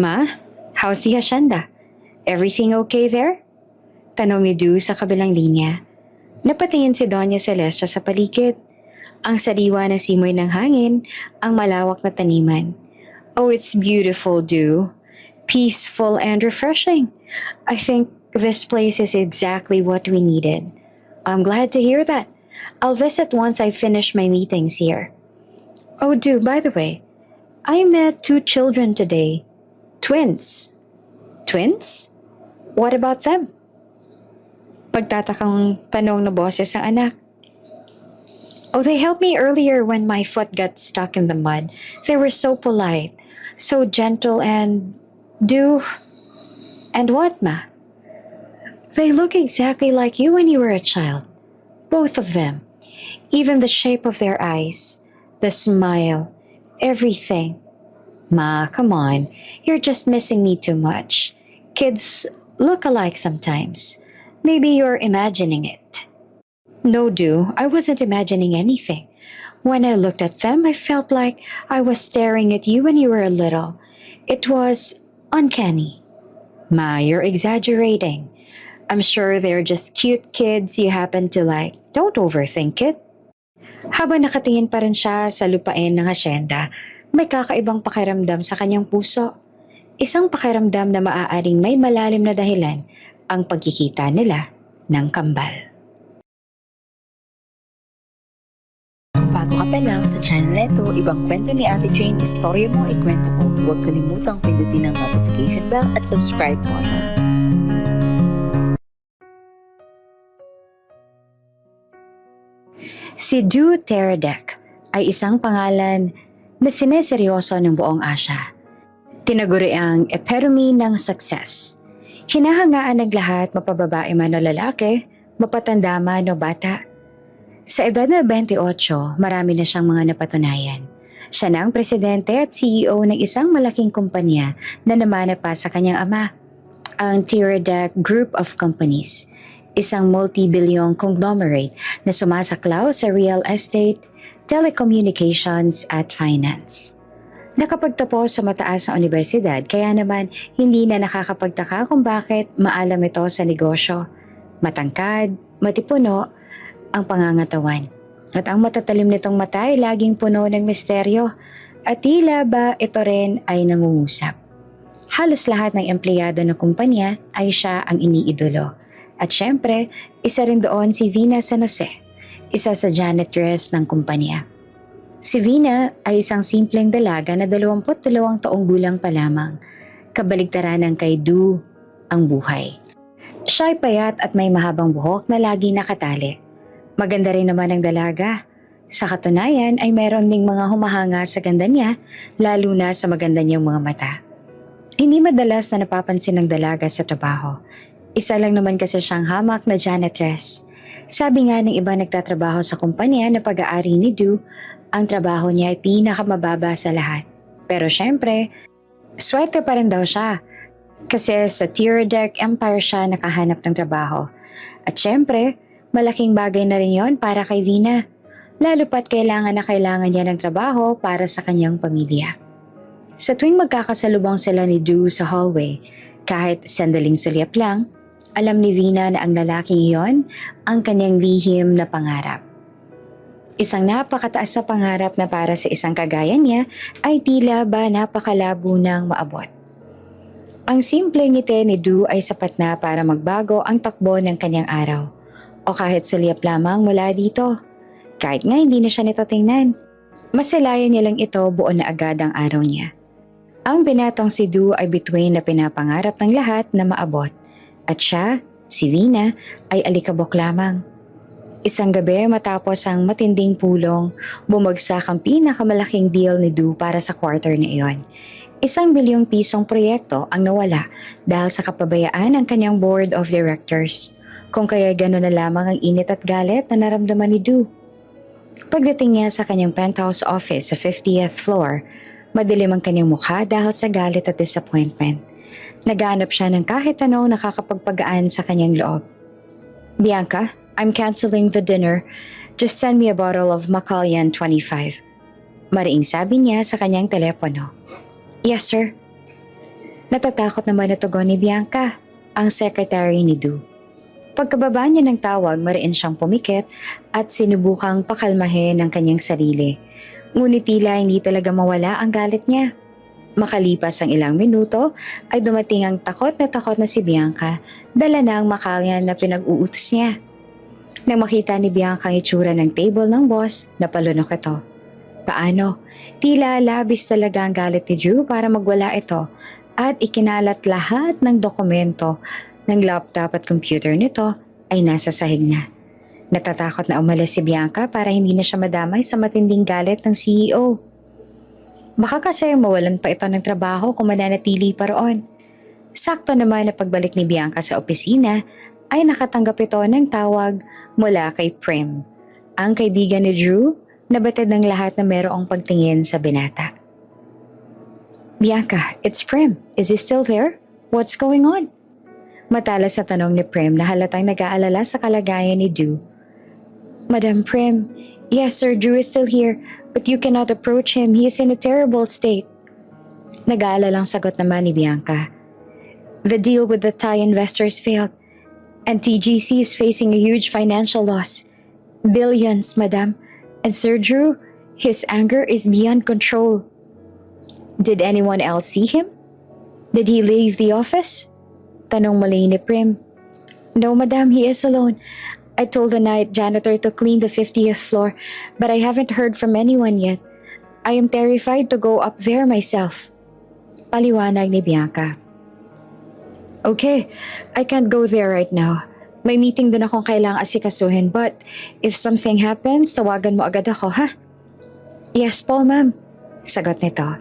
Ma, how's the hacienda? Everything okay there? Tanong ni Du sa kabilang linya. Napatingin si Doña Celestia sa paligid. Ang sariwa na simoy ng hangin, ang malawak na taniman. Oh, it's beautiful, Du. Peaceful and refreshing. I think this place is exactly what we needed. I'm glad to hear that. I'll visit once I finish my meetings here. Oh, Du, by the way, I met two children today. Twins. Twins? What about them? Pagtatakang tanong na boses ng anak. Oh, they helped me earlier when my foot got stuck in the mud. They were so polite, so gentle and... And what, Ma? They look exactly like you when you were a child. Both of them. Even the shape of their eyes, the smile, everything. Ma, come on. You're just missing me too much. Kids look alike sometimes. Maybe you're imagining it. No, I wasn't imagining anything. When I looked at them, I felt like I was staring at you when you were little. It was uncanny. Ma, you're exaggerating. I'm sure they're just cute kids you happen to like. Don't overthink it. Habang nakatingin pa rin siya sa lupain ng hasyenda, may kakaibang pakiramdam sa kanyang puso. Isang pakiramdam na maaaring may malalim na dahilan ang pagkikita nila ng kambal. Bago ka pa lang sa channel neto, ibang kwento ni Ate Jane, istorya mo, ikwento ko. Huwag kalimutang pindutin ang notification bell at subscribe button. Si Du Teradek ay isang pangalan na sineseryoso ng buong Asya. Tinaguri ang epitome ng success. Hinahangaan ng lahat, mapababae man o lalaki, mapatanda man o bata. Sa edad na 28, marami na siyang mga napatunayan. Siya na ang presidente at CEO ng isang malaking kumpanya na namana pa sa kanyang ama, ang Teradek Group of Companies, isang multi-bilyong conglomerate na sumasaklaw sa real estate, telecommunications at finance. Nakapagtapos sa mataas na universidad kaya naman hindi na nakakapagtaka kung bakit maalam ito sa negosyo. Matangkad, matipuno, ang pangangatawan. At ang matatalim nitong mata ay laging puno ng misteryo at tila ba ito rin ay nangungusap. Halos lahat ng empleyado ng kumpanya ay siya ang iniidolo. At syempre, isa rin doon si Vina San Jose, isa sa janitress ng kumpanya. Si Vina ay isang simpleng dalaga na 22 taong gulang pa lamang. Kabaligtaran ng kay Du ang buhay. Siya ay payat at may mahabang buhok na lagi nakatali. Maganda rin naman ang dalaga. Sa katunayan ay mayroon ding mga humahanga sa ganda niya, lalo na sa maganda niyang mga mata. Hindi madalas na napapansin ng dalaga sa trabaho. Isa lang naman kasi siyang hamak na janitress. Sabi nga ng iba nagtatrabaho sa kumpanya na pag-aari ni Du, ang trabaho niya ay pinakamababa sa lahat. Pero syempre, swerte pa rin daw siya. Kasi sa Teradek Empire siya nakahanap ng trabaho. At syempre, malaking bagay na rin yon para kay Vina. Lalo pat kailangan na kailangan niya ng trabaho para sa kanyang pamilya. Sa tuwing magkakasalubong sila ni Du sa hallway, kahit sandaling sulyap lang, alam ni Vina na ang lalaking iyon ang kanyang lihim na pangarap. Isang napakataas na pangarap na para sa isang kagaya niya ay tila ba napakalabo ng maabot. Ang simpleng ngiti ni Du ay sapat na para magbago ang takbo ng kanyang araw. O kahit sulyap lamang mula dito. Kahit nga hindi na siya nito tingnan. Masalayan niya lang ito buo na agad ang araw niya. Ang binatang si Du ay bituin na pinapangarap ng lahat na maabot. At siya, si Vina, ay alikabok lamang. Isang gabi matapos ang matinding pulong, bumagsak ang pinakamalaking deal ni Du para sa quarter na iyon. ₱1 bilyong proyekto ang nawala dahil sa kapabayaan ng kanyang board of directors. Kung kaya gano'n na lamang ang init at galit na naramdaman ni Du. Pagdating niya sa kanyang penthouse office sa 50th floor, madilim ang kanyang mukha dahil sa galit at disappointment. Naghanap siya ng kahit anong nakakapagpagaan sa kanyang loob. Bianca, I'm canceling the dinner. Just send me a bottle of Macallan 25. Mariing sabi niya sa kanyang telepono. Yes, sir. Natatakot naman na tugon ni Bianca, ang secretary ni Du. Pagkababa niya ng tawag, mariin siyang pumikit at sinubukang pakalmahin ang kanyang sarili. Ngunit tila hindi talaga mawala ang galit niya. Makalipas ang ilang minuto ay dumating ang takot na si Bianca, dala na ang makalyan na pinag-uutos niya. Nang makita ni Bianca ang itsura ng table ng boss, napalunok ito. Paano? Tila labis talaga ang galit ni Drew para magwala ito at ikinalat lahat ng dokumento ng laptop at computer nito ay nasa sahig na. Natatakot na umalis si Bianca para hindi na siya madamay sa matinding galit ng CEO. Baka kasi mawalan pa ito ng trabaho kung mananatili pa roon. Sakto naman na pagbalik ni Bianca sa opisina ay nakatanggap ito ng tawag mula kay Prem, ang kaibigan ni Drew na batid ng lahat na merong pagtingin sa binata. Bianca, it's Prem. Is he still there? What's going on? Matalas na tanong ni Prem na halatang nag-aalala sa kalagayan ni Du. Madam Prem, yes sir, Drew is still here, but you cannot approach him. He is in a terrible state. Nag-aalalang sagot naman ni Bianca. The deal with the Thai investors failed, and TGC is facing a huge financial loss. Billions, madam. And Sir Drew, his anger is beyond control. Did anyone else see him? Did he leave the office? Tanong muli ni Prim. No, madam, he is alone. I told the night janitor to clean the 50th floor, but I haven't heard from anyone yet. I am terrified to go up there myself. Paliwanag ni Bianca. Okay, I can't go there right now. May meeting din akong kailangang asikasuhin, but if something happens, tawagan mo agad ako, ha? Yes po, ma'am. Sagot nito.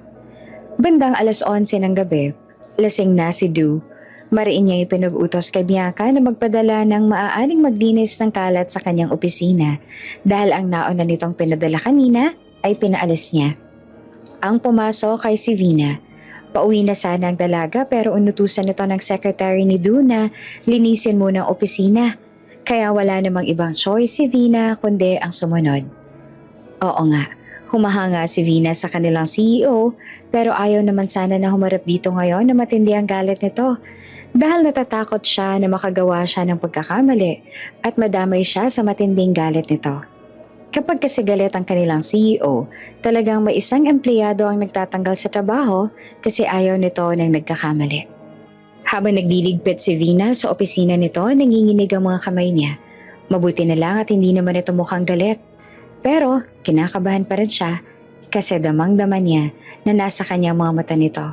Bandang 11:11 ng gabi, lasing na si Du. Mariin niyang ipinag-utos kay Bianca na magpadala ng maaaring maglinis ng kalat sa kanyang opisina dahil ang nauna nitong pinadala kanina ay pinaalis niya. Ang pumasok kay si Vina. Pauwi na sana ang dalaga pero unutusan ito ng secretary ni Du na linisin muna ang opisina. Kaya wala namang ibang choice si Vina kundi ang sumunod. Oo nga, humahanga si Vina sa kanilang CEO pero ayaw naman sana na humarap dito ngayon na matindi ang galit nito. Dahil natatakot siya na makagawa siya ng pagkakamali at madamay siya sa matinding galit nito. Kapag kasi galit ang kanilang CEO, talagang may isang empleyado ang nagtatanggal sa trabaho kasi ayaw nito ng nagkakamali. Habang nagliligpit si Vina sa opisina nito, nanginginig ang mga kamay niya. Mabuti na lang at hindi naman ito mukhang galit. Pero kinakabahan pa rin siya kasi damang-dama niya na nasa kanyang mga mata nito.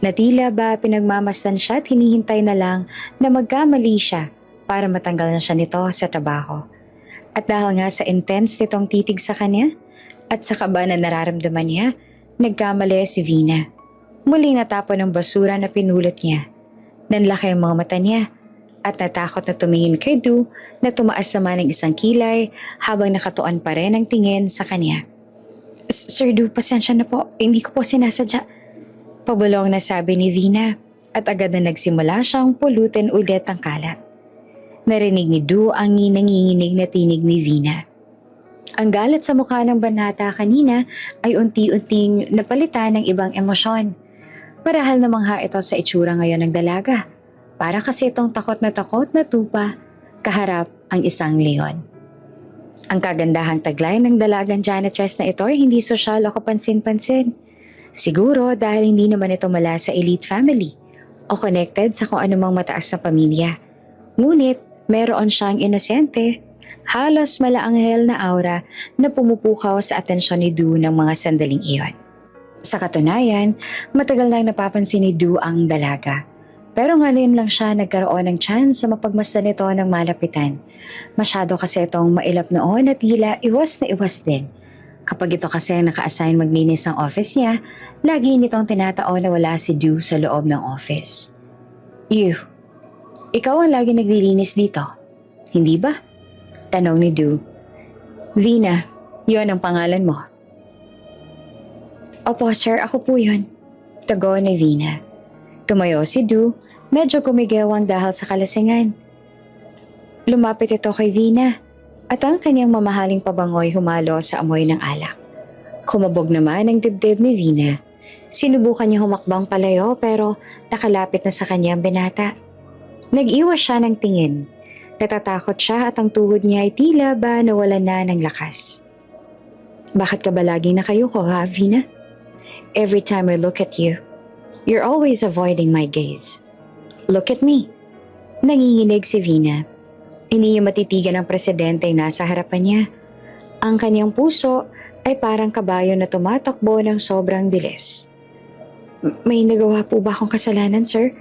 Natila ba pinagmamasdan siya at hinihintay na lang na magkamali siya para matanggal na siya nito sa trabaho. At dahil nga sa intense nitong titig sa kanya at sa kaba na nararamdaman niya, nagkamali si Vina. Muling natapon ng basura na pinulot niya. Nanlaki ang mga mata niya at natakot na tumingin kay Du na tumaas naman ng isang kilay habang nakatuon pa rin ang tingin sa kanya. Sir Du, pasensya na po. Hindi ko po sinasadya. Pabulong na sabi ni Vina at agad na nagsimula siyang pulutin ulit ang kalat. Narinig ni Du ang nanginginig na tinig ni Vina. Ang galit sa mukha ng banata kanina ay unti-unting napalitan ng ibang emosyon. Marahal na mangha ito sa itsura ngayon ng dalaga. Para kasi itong takot na tupa kaharap ang isang leon. Ang kagandahang taglay ng dalagang janitress na ito ay hindi sosyal o kapansin-pansin. Siguro dahil hindi naman ito mula sa elite family o connected sa kung anumang mataas na pamilya. Ngunit meron siyang inosente, halos malaanghel na aura na pumupukaw sa atensyon ni Du ng mga sandaling iyon. Sa katunayan, matagal nang napapansin ni Du ang dalaga. Pero ngayon lang siya nagkaroon ng chance na mapagmasdan ito ng malapitan. Masyado kasi itong mailap noon at tila iwas na iwas din. Kapag ito kasi naka-assign maglinis ng office niya, lagi nitong tinataon na wala si Du sa loob ng office. Ikaw ang lagi naglilinis dito, hindi ba? Tanong ni Du. Vina, yon ang pangalan mo. Opo sir, ako po yun. Tugon ni Vina. Tumayo si Du, medyo gumigewang dahil sa kalasingan. Lumapit ito kay Vina at ang kanyang mamahaling pabangoy humalo sa amoy ng alak. Kumabog naman ang dibdib ni Vina. Sinubukan niya humakbang palayo pero nakalapit na sa kanya ang binata. Nag-iwas siya ng tingin. Natatakot siya at ang tuhod niya ay tila ba nawalan na ng lakas. Bakit ka ba laging nakayuko ha, Vina? Every time I look at you, you're always avoiding my gaze. Look at me. Nanginginig si Vina. Hindi niya matitigan ang presidente na nasa harapan niya. Ang kanyang puso ay parang kabayo na tumatakbo ng sobrang bilis. May nagawa po ba akong kasalanan, sir?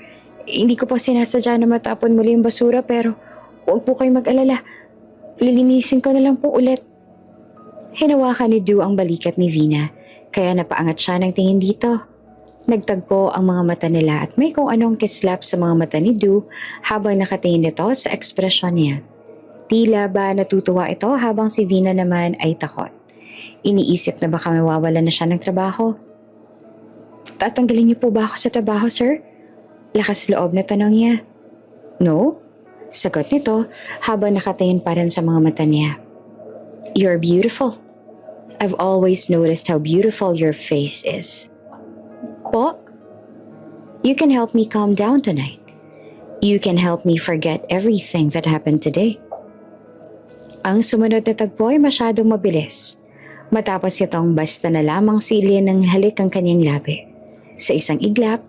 Hindi ko po sinasadya na matapon muli yung basura pero huwag po kayong mag-alala. Lilinisin ko na lang po ulit. Hinawakan ni Du ang balikat ni Vina kaya napaangat siya ng tingin dito. Nagtagpo ang mga mata nila at may kung anong kislap sa mga mata ni Du habang nakatingin ito sa ekspresyon niya. Tila ba natutuwa ito habang si Vina naman ay takot. Iniisip na baka mawawalan na siya ng trabaho. Tatanggalin niyo po ba ako sa trabaho, sir? Lakas loob na tanong niya. No? Sagot nito habang nakatingin pa rin sa mga mata niya. You're beautiful. I've always noticed how beautiful your face is. Po? You can help me calm down tonight. You can help me forget everything that happened today. Ang sumunod na tagpo ay masyadong mabilis. Matapos itong basta na lamang silin ng halik ang kanyang labi. Sa isang iglap,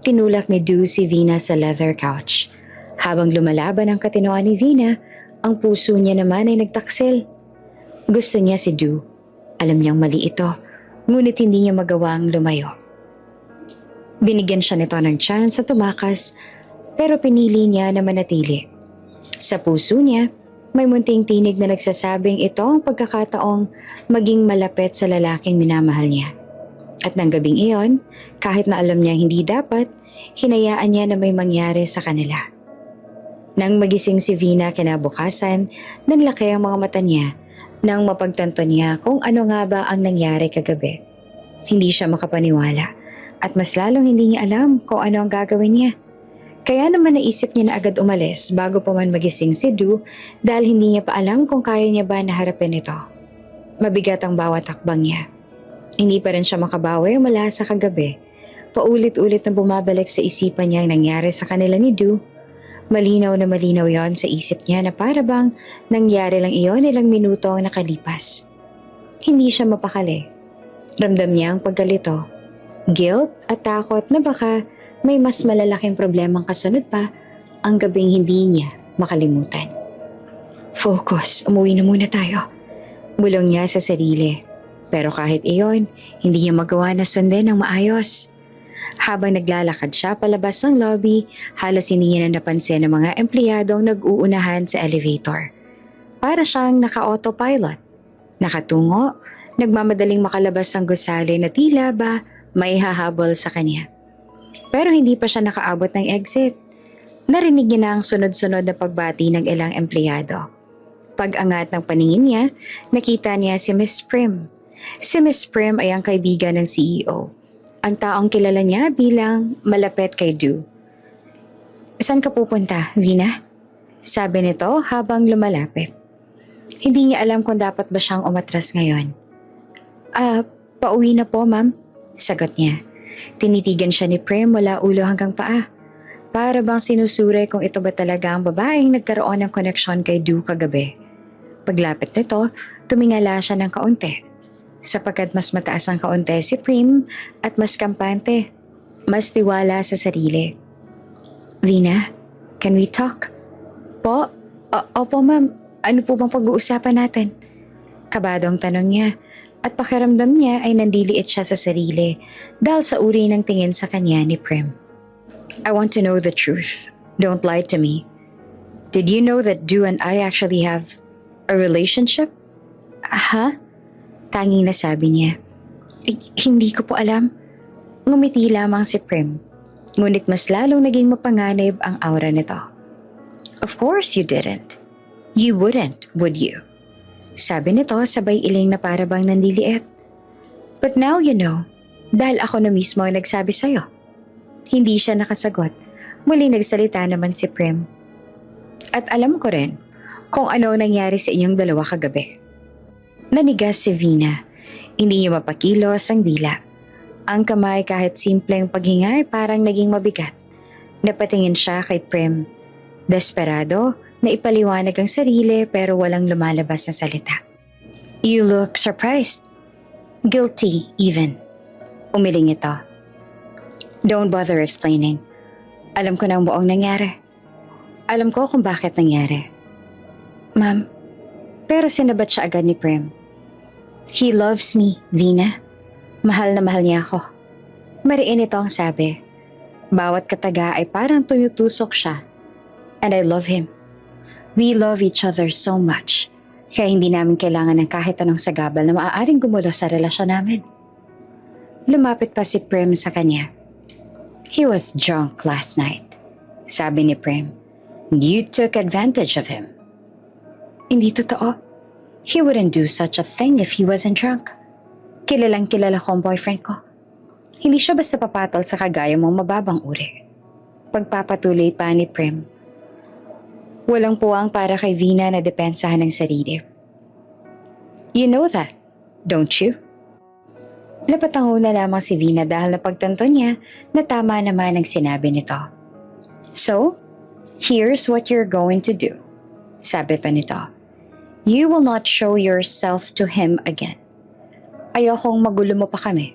tinulak ni Du si Vina sa leather couch. Habang lumalaban ang katinoan ni Vina, ang puso niya naman ay nagtaksil. Gusto niya si Du. Alam niyang mali ito, ngunit hindi niya magawang lumayo. Binigyan siya nito ng chance sa tumakas, pero pinili niya na manatili. Sa puso niya, may munting tinig na nagsasabing ito ang pagkakataong maging malapit sa lalaking minamahal niya. At ng gabing iyon, kahit na alam niya hindi dapat, hinayaan niya na may mangyari sa kanila. Nang magising si Vina kinabukasan, nanlaki ang mga mata niya nang mapagtanto niya kung ano nga ba ang nangyari kagabi. Hindi siya makapaniwala at mas lalong hindi niya alam kung ano ang gagawin niya. Kaya naman naisip niya na agad umalis bago pa man magising si Du dahil hindi niya pa alam kung kaya niya ba naharapin ito. Mabigat ang bawat hakbang niya. Hindi pa rin siya makabawi mula sa kagabi. Paulit-ulit na bumabalik sa isipan niya ang nangyari sa kanila ni Du. Malinaw na malinaw yon sa isip niya na para bang nangyari lang iyon ilang minuto ang nakalipas. Hindi siya mapakali. Ramdam niya ang paggalito, guilt at takot na baka may mas malalaking problemang kasunod pa ang gabing hindi niya makalimutan. Focus, umuwi na muna tayo. Bulong niya sa sarili. Pero kahit iyon, hindi niya magawa na sundin ng maayos. Habang naglalakad siya palabas ng lobby, halos hindi niya na napansin ng mga empleyadong nag-uunahan sa elevator. Para siyang naka-autopilot. Nakatungo, nagmamadaling makalabas ang gusali na tila ba may hahabol sa kanya. Pero hindi pa siya nakaabot ng exit. Narinig niya na ang sunod-sunod na pagbati ng ilang empleyado. Pag-angat ng paningin niya, nakita niya si Miss Prim. Si Miss Prim ay ang kaibigan ng CEO. Ang taong kilala niya bilang malapit kay Du. Saan ka pupunta, Vina? Sabi nito habang lumalapit. Hindi niya alam kung dapat ba siyang umatras ngayon. Pauwi na po, ma'am. Sagot niya. Tinitigan siya ni Prim mula ulo hanggang paa. Para bang sinusuri kung ito ba talaga ang babaeng nagkaroon ng koneksyon kay Du kagabi. Paglapit nito, tumingala siya ng kaunti. Sapagkat mas mataas ang kaunti si Prim at mas kampante, mas tiwala sa sarili. Vina, can we talk? Po? Opo ma'am, ano po bang pag-uusapan natin? Kabadong tanong niya at pakiramdam niya ay nandiliit siya sa sarili dahil sa uri ng tingin sa kanya ni Prim. I want to know the truth. Don't lie to me. Did you know that Du and I actually have a relationship? Aha? Tanging nasabi niya. Hindi ko po alam. Ngumiti lamang si Prim. Ngunit mas lalong naging mapanganib ang aura nito. Of course you didn't. You wouldn't, would you? Sabi nito sabay iling na para bang nandiliit. But now you know, dahil ako na mismo ang nagsabi sa'yo. Hindi siya nakasagot. Muling nagsalita naman si Prim. At alam ko rin kung ano nangyari sa inyong dalawa kagabi. Nanigas si Vina. Hindi niya mapakilos ang dila. Ang kamay kahit simpleng paghinga ay parang naging mabigat. Napatingin siya kay Prim. Desperado na ipaliwanag ang sarili pero walang lumalabas na salita. You look surprised. Guilty even. Umiling ito. Don't bother explaining. Alam ko na ang buong nangyari. Alam ko kung bakit nangyari. Ma'am, pero sinabat siya agad ni Prim. He loves me, Vina. Mahal na mahal niya ako. Mariin ito ang sabi. Bawat kataga ay parang tunutusok siya. And I love him. We love each other so much. Kaya hindi namin kailangan ng kahit anong sagabal na maaaring gumulo sa relasyon namin. Lumapit pa si Prim sa kanya. He was drunk last night. Sabi ni Prim. You took advantage of him. Hindi totoo. He wouldn't do such a thing if he wasn't drunk. Kilalang kilala ko ang boyfriend ko. Hindi siya basta papatol sa kagaya mong mababang uri. Pagpapatuloy pa ni Prim. Walang puwang para kay Vina na depensahan ng sarili. You know that, don't you? Napatango na lamang si Vina dahil napagtanto niya na tama naman ang sinabi nito. So, here's what you're going to do. Sabi pa nito. You will not show yourself to him again. Ayokong magulo mo pa kami.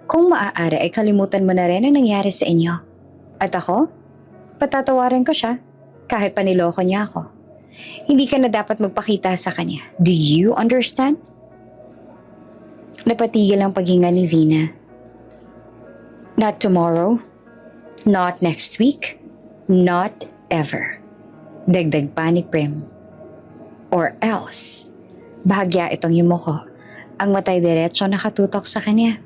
Kung maaari ay kalimutan mo na rin ang nangyari sa inyo. At ako, patatawarin ko siya kahit paniloko niya ako. Hindi ka na dapat magpakita sa kanya. Do you understand? Napatigil ang paghinga ni Vina. Not tomorrow. Not next week. Not ever. Dagdag pa ni Prim. Or else, bahagya itong yumuko. Ang matay diretso nakatutok sa kanya.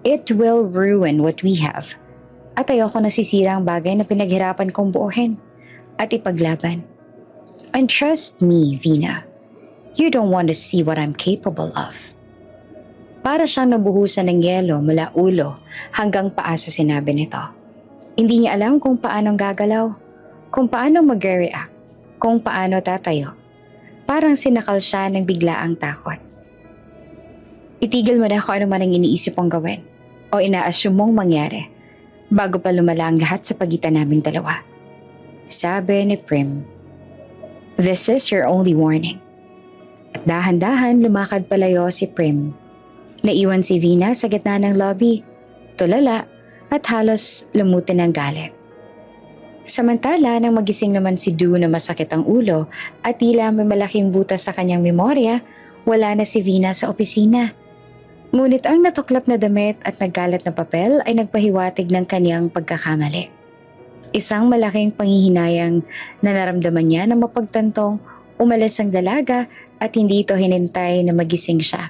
It will ruin what we have. At ayoko nasisira ang bagay na pinaghirapan kong buuhin at ipaglaban. And trust me, Vina, you don't want to see what I'm capable of. Para siyang nabuhusan ng yelo mula ulo hanggang paa sa sinabi nito. Hindi niya alam kung paano gagalaw, kung paano magre-react, kung paano tatayo. Parang sinakal siya ng biglaang takot. Itigil mo na kung ano man ang iniisip mong gawin o ina-assume mong mangyari bago pa lumala ang lahat sa pagitan naming dalawa. Sabi ni Prim. This is your only warning. At dahan-dahan lumakad palayo si Prim. Naiwan si Vina sa gitna ng lobby, tulala at halos lumutin ng galit. Samantala nang magising naman si Du na masakit ang ulo at tila may malaking butas sa kanyang memorya, wala na si Vina sa opisina. Ngunit ang natuklap na damit at nagkalat na papel ay nagpahiwatig ng kanyang pagkakamali. Isang malaking panghihinayang na naramdaman niya na mapagtantong umalis ang dalaga at hindi ito hinintay na magising siya.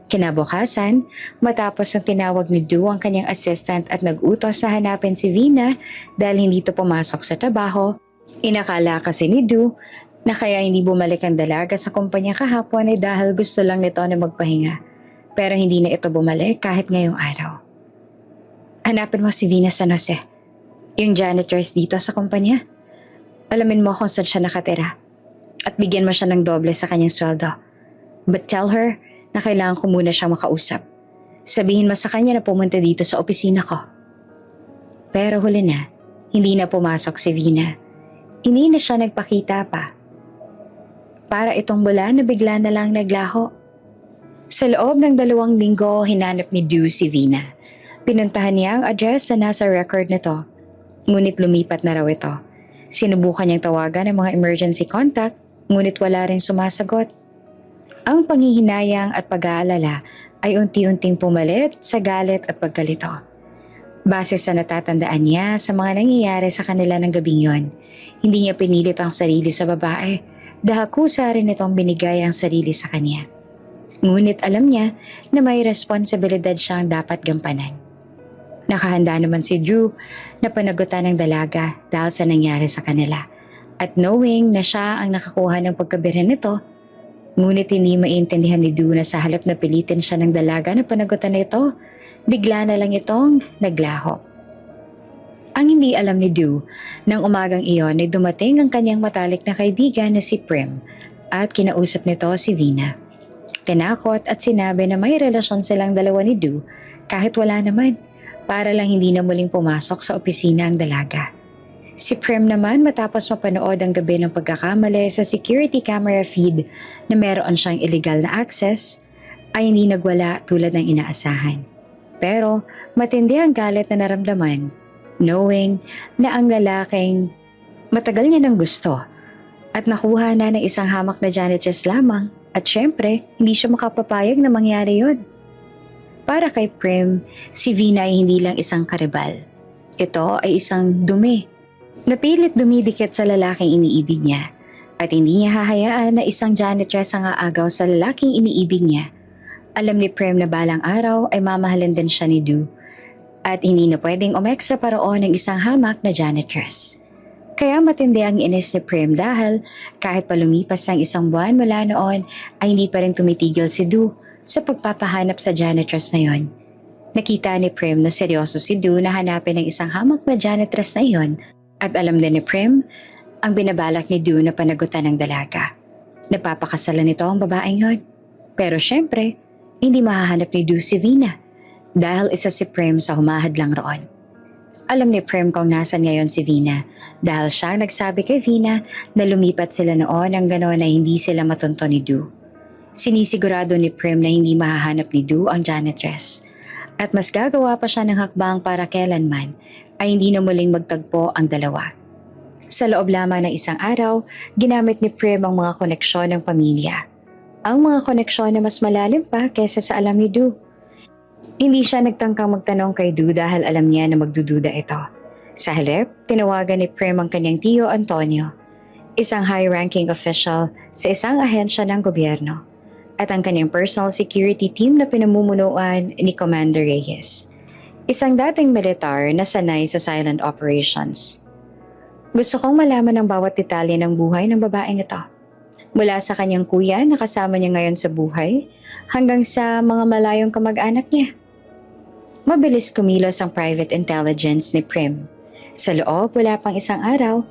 Kinabukasan, matapos ang tinawag ni Du ang kanyang assistant at nag-utos na hanapin si Vina dahil hindi ito pumasok sa trabaho, inakala kasi ni Du na kaya hindi bumalik ang dalaga sa kumpanya kahapon ay dahil gusto lang nito na magpahinga. Pero hindi na ito bumalik kahit ngayong araw. Hanapin mo si Vina San Jose, yung janitress dito sa kumpanya. Alamin mo kung saan siya nakatira at bigyan mo siya ng doble sa kanyang sweldo. But tell her na kailangan ko muna siyang makausap. Sabihin mo sa kanya na pumunta dito sa opisina ko. Pero huli na, hindi na pumasok si Vina. Hindi na siya nagpakita pa. Para itong bula na bigla na lang naglaho. Sa loob ng 2 linggo, hinanap ni Du si Vina. Pinuntahan niya ang address na nasa record nito. Ngunit lumipat na raw ito. Sinubukan niyang tawagan ng mga emergency contact, ngunit wala ring sumasagot. Ang panghihinayang at pag-aalala ay unti-unting pumalit sa galit at pagkalito. Base sa natatandaan niya sa mga nangyayari sa kanila ng gabing yon, hindi niya pinilit ang sarili sa babae dahil kusa rin itong binigay ang sarili sa kanya. Ngunit alam niya na may responsibilidad siyang dapat gampanan. Nakahanda naman si Drew na panagutan ng dalaga dahil sa nangyari sa kanila. At knowing na siya ang nakakuha ng pagkabira nito, ngunit hindi maintindihan ni Drew na sa halip na pilitin siya ng dalaga na panagutan nito, bigla na lang itong naglaho. Ang hindi alam ni Drew, nang umagang iyon ay dumating ang kanyang matalik na kaibigan na si Prim at kinausap nito si Vina. Tinakot at sinabi na may relasyon silang dalawa ni Du Kahit wala naman, para lang hindi na muling pumasok sa opisina ang dalaga. Si Prem naman matapos mapanood ang gabi ng pagkakamali sa security camera feed na meron siyang illegal na access, ay hindi nagwala tulad ng inaasahan. Pero matindi ang galit na naramdaman, knowing na ang lalaking matagal niya nang gusto at nakuha na ng isang hamak na janitress lamang at syempre hindi siya makapapayag na mangyari yon. Para kay Prem, si Vina ay hindi lang isang karibal. Ito ay isang dumi. Napilit dumidikit sa lalaking iniibig niya at hindi niya hahayaan na isang janitress ang aagaw sa lalaking iniibig niya. Alam ni Prem na balang araw ay mamahalin din siya ni Du at hindi na pwedeng umeksa paroon ng isang hamak na janitress. Kaya matindi ang inis ni Prem dahil kahit pa lumipas ang isang buwan mula noon ay hindi pa rin tumitigil si Du sa pagpapahanap sa janitress na yon. Nakita ni Prem na seryoso si Du na hanapin ang isang hamak na janitress na iyon. At alam din ni Prem ang binabalak ni Du na panagutan ng dalaga. Napapakasalan nito ang babaeng yon. Pero syempre, hindi mahahanap ni Du si Vina dahil isa si Prem sa humahadlang roon. Alam ni Prem kung nasan ngayon si Vina dahil siya nagsabi kay Vina na lumipat sila noon ang gano'n na hindi sila matunto ni Du. Sinisigurado ni Prem na hindi mahahanap ni Du ang janitress at mas gagawa pa siya ng hakbang para kailanman ay hindi na muling magtagpo ang dalawa. Sa loob lamang ng isang araw, ginamit ni Prem ang mga koneksyon ng pamilya. Ang mga koneksyon na mas malalim pa kaysa sa alam ni Du. Hindi siya nagtangkang magtanong kay Du dahil alam niya na magdududa ito. Sa halip, tinawagan ni Prem ang kanyang tiyo Antonio, isang high-ranking official sa isang ahensya ng gobyerno, at ang kanyang personal security team na pinamumunuan ni Commander Reyes, isang dating militar na sanay sa silent operations. Gusto kong malaman ang bawat detalye ng buhay ng babaeng ito. Mula sa kanyang kuya na kasama niya ngayon sa buhay, hanggang sa mga malayong kamag-anak niya. Mabilis kumilos ang private intelligence ni Prem. Sa loob, wala pang isang araw,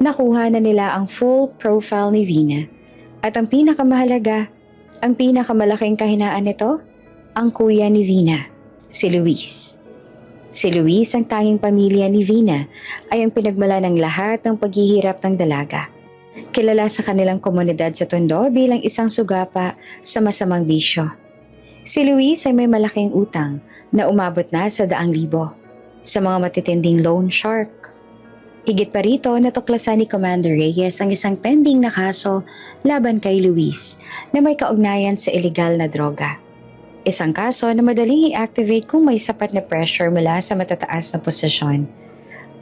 nakuha na nila ang full profile ni Vina. At ang pinakamahalaga, ang pinakamalaking kahinaan nito, ang kuya ni Vina, si Luis. Si Luis, ang tanging pamilya ni Vina, ay ang pinagmala ng lahat ng paghihirap ng dalaga. Kilala sa kanilang komunidad sa Tondo bilang isang sugapa sa masamang bisyo. Si Luis ay may malaking utang na umabot na sa 100,000 sa mga matitinding loan shark. Higit pa rito, natuklasan ni Commander Reyes ang isang pending na kaso laban kay Luis na may kaugnayan sa illegal na droga. Isang kaso na madaling i-activate kung may sapat na pressure mula sa matataas na posisyon.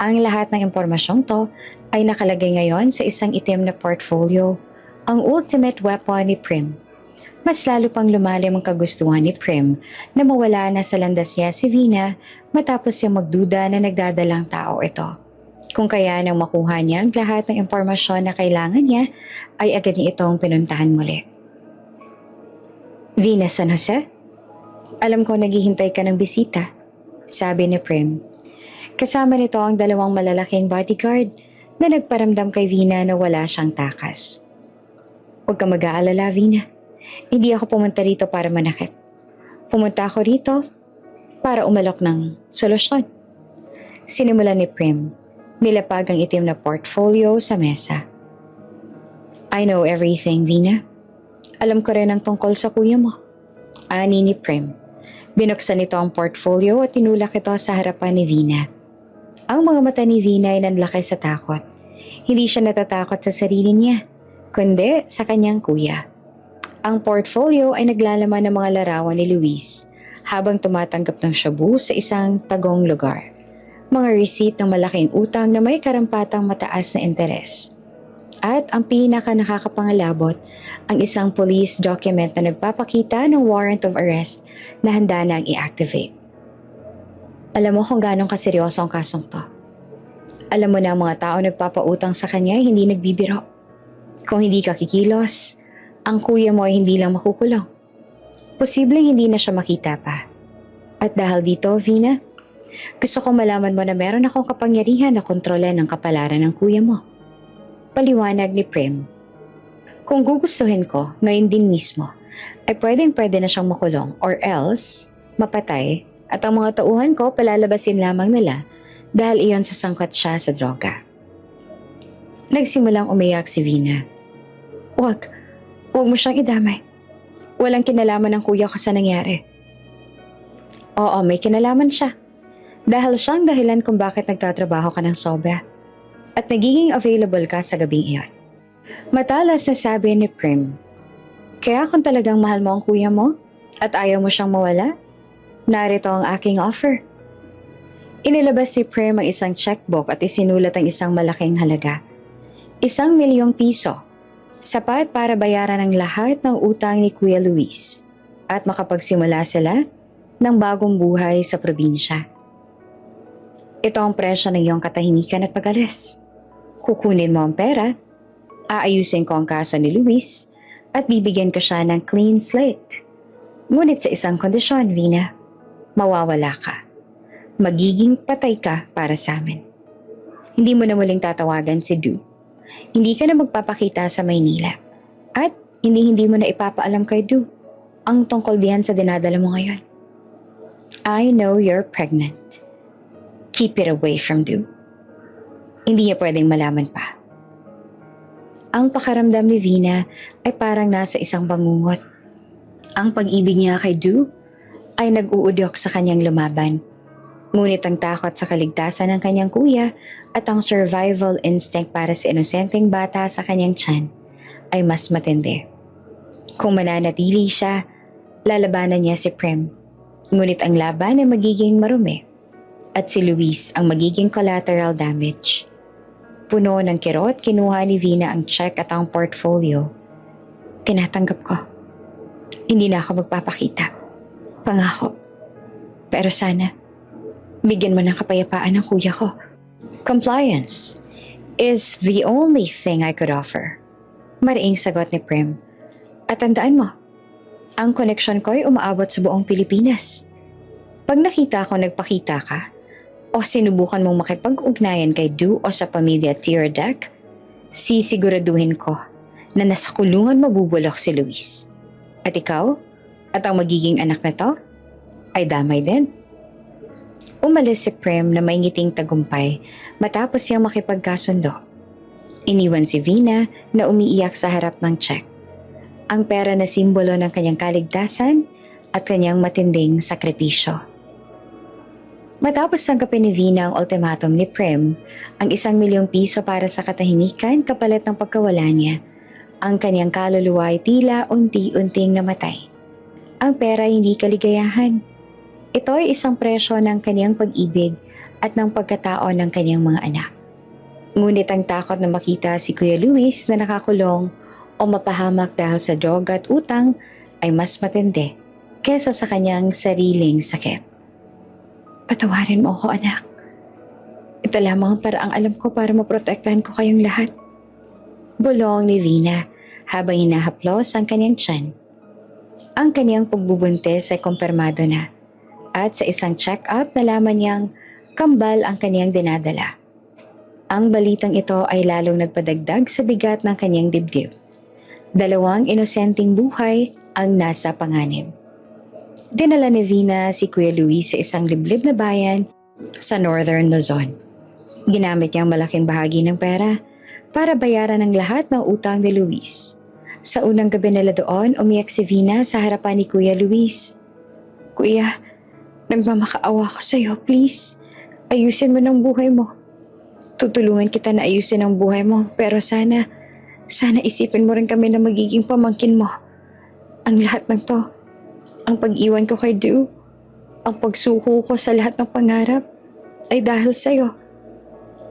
Ang lahat ng impormasyong to ay nakalagay ngayon sa isang itim na portfolio, ang ultimate weapon ni Prem. Mas lalo pang lumalim ang kagustuhan ni Prem na mawala na sa landas niya si Vina matapos siyang magduda na nagdadalang tao ito. Kung kaya nang makuha niya ang lahat ng impormasyon na kailangan niya, ay agad niya itong pinuntahan muli. Vina, San Jose? Alam ko naghihintay ka ng bisita, sabi ni Prem. Kasama nito ang 2 malalaking bodyguard na nagparamdam kay Vina na wala siyang takas. Huwag ka mag-aalala, Vina. Hindi ako pumunta rito para manakit. Pumunta ako rito para umalok ng solusyon. Sinimulan ni Prem, nilapag ang itim na portfolio sa mesa. I know everything, Vina. Alam ko rin ang tungkol sa kuya mo. Ani ni Prem. Binuksan nito ang portfolio at tinulak ito sa harapan ni Vina. Ang mga mata ni Vina ay nanlaki sa takot. Hindi siya natatakot sa sarili niya, kundi sa kanyang kuya. Ang portfolio ay naglalaman ng mga larawan ni Luis habang tumatanggap ng shabu sa isang tagong lugar. Mga receipt ng malaking utang na may karampatang mataas na interes. At ang pinaka nakakapangalabot, ang isang police document na nagpapakita ng warrant of arrest na handa na ang i-activate. Alam mo kung gaano kaseryoso ang kasong to. Alam mo na ang mga tao nagpapautang sa kanya ay hindi nagbibiro. Kung hindi ka kikilos, ang kuya mo ay hindi lang makukulong. Posibleng hindi na siya makita pa. At dahil dito, Vina, gusto kong malaman mo na meron akong kapangyarihan na kontrolan ang kapalaran ng kuya mo. Paliwanag ni Prem. Kung gugustuhin ko, ngayon din mismo, ay pwede na siyang makulong or else, mapatay At ang mga tauhan ko palalabasin lamang nila dahil iyon sasangkot siya sa droga. Nagsimulang umiyak si Vina. Huwag mo siyang idamay. Walang kinalaman ng kuya ko sa nangyari. Oo, may kinalaman siya. Dahil siyang dahilan kung bakit nagtatrabaho ka ng sobra. At nagiging available ka sa gabing iyon. Matalas na sabi ni Prim, kaya kung talagang mahal mo ang kuya mo at ayaw mo siyang mawala, narito ang aking offer. Inilabas si Prim ang isang checkbook at isinulat ang isang malaking halaga. 1,000,000 piso. Sapat para bayaran ang lahat ng utang ni Kuya Luis at makapagsimula sila ng bagong buhay sa probinsya. Ito ang presyo ng iyong katahimikan at pag-alis. Kukunin mo ang pera, aayusin ko ang kaso ni Luis at bibigyan ko siya ng clean slate. Ngunit sa isang kondisyon, Vina, mawawala ka. Magiging patay ka para sa amin. Hindi mo na muling tatawagan si Du. Hindi ka na magpapakita sa Maynila. At hindi mo na ipapaalam kay Du ang tungkol diyan sa dinadala mo ngayon. I know you're pregnant. Keep it away from Du. Hindi niya pwedeng malaman pa. Ang pakaramdam ni Vina ay parang nasa isang bangungot. Ang pag-ibig niya kay Du ay nag-uudyok sa kanyang lumaban. Ngunit ang takot sa kaligtasan ng kanyang kuya at ang survival instinct para sa inosenteng bata sa kanyang tiyan ay mas matindi. Kung mananatili siya, lalabanan niya si Prim. Ngunit ang laban ay magiging marumi at si Luis ang magiging collateral damage. Puno ng kirot, kinuha ni Vina ang check at ang portfolio. Tinatanggap ko. Hindi na ako magpapakita. Pangako. Pero sana, bigyan mo ng kapayapaan ng kuya ko. Compliance is the only thing I could offer. Mariing sagot ni Prim. At tandaan mo, ang koneksyon ko ay umaabot sa buong Pilipinas. Pag nakita ko nagpakita ka, o sinubukan mong makipag-ugnayan kay Du o sa pamilya Teardec, sisiguraduhin ko na nasa kulungan mabubulok si Luis. At ikaw, at ang magiging anak na to, ay damay din. Umalis si Prim na may ngiting tagumpay matapos siyang makipagkasundo. Iniwan si Vina na umiiyak sa harap ng check. Ang pera na simbolo ng kanyang kaligtasan at kanyang matinding sakripisyo. Matapos tanggapin ni Vina ang ultimatum ni Prim, ang 1,000,000 piso para sa katahimikan kapalit ng pagkawala niya, ang kanyang kaluluwa ay tila unti-unting namatay. Ang pera ay hindi kaligayahan. Ito ay isang presyo ng kanyang pag-ibig at ng pagkatao ng kanyang mga anak. Ngunit ang takot na makita si Kuya Luis na nakakulong o mapahamak dahil sa droga at utang ay mas matindi kesa sa kanyang sariling sakit. Patawarin mo ako, anak. Ito lamang ang paraang alam ko para maprotektahan ko kayong lahat. Bulong ni Vina habang hinahaplos ang kanyang tiyan. Ang kanyang pagbubuntis ay kumpirmado na. At sa isang check-up nalaman niyang kambal ang kaniyang dinadala. Ang balitang ito ay lalong nagpadagdag sa bigat ng kanyang dibdib. 2 inosenteng buhay ang nasa panganib. Dinala ni Vina si Kuya Luis sa isang liblib na bayan sa Northern Luzon. Ginamit niyang malaking bahagi ng pera para bayaran ang lahat ng utang ni Luis. Sa unang gabi nila doon, umiyak si Vina sa harapan ni Kuya Luis. Kuya, nagmamakaawa ko sa'yo, please. Ayusin mo ng buhay mo. Tutulungan kita na ayusin ang buhay mo, pero sana isipin mo rin kami na magiging pamangkin mo. Ang lahat ng to, ang pag-iwan ko kay Du, ang pagsuko ko sa lahat ng pangarap, ay dahil sa'yo.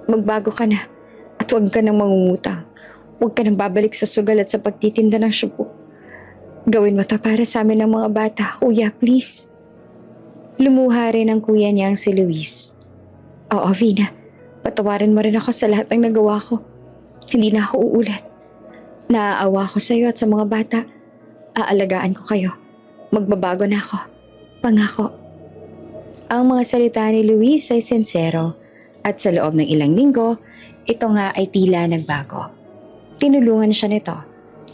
Magbago ka na at huwag ka nang mangungutang. Huwag ka nang babalik sa sugal at sa pagtitinda ng syupo. Gawin mo to para sa amin ng mga bata, kuya, please. Lumuha rin ang kuya niyang si Luis. Oo, Vina, patawarin mo rin ako sa lahat ng nagawa ko. Hindi na ako uulit. Naaawa ko sa iyo at sa mga bata. Aalagaan ko kayo. Magbabago na ako. Pangako. Ang mga salita ni Luis ay sincero at sa loob ng ilang linggo, ito nga ay tila nagbago. Tinulungan siya nito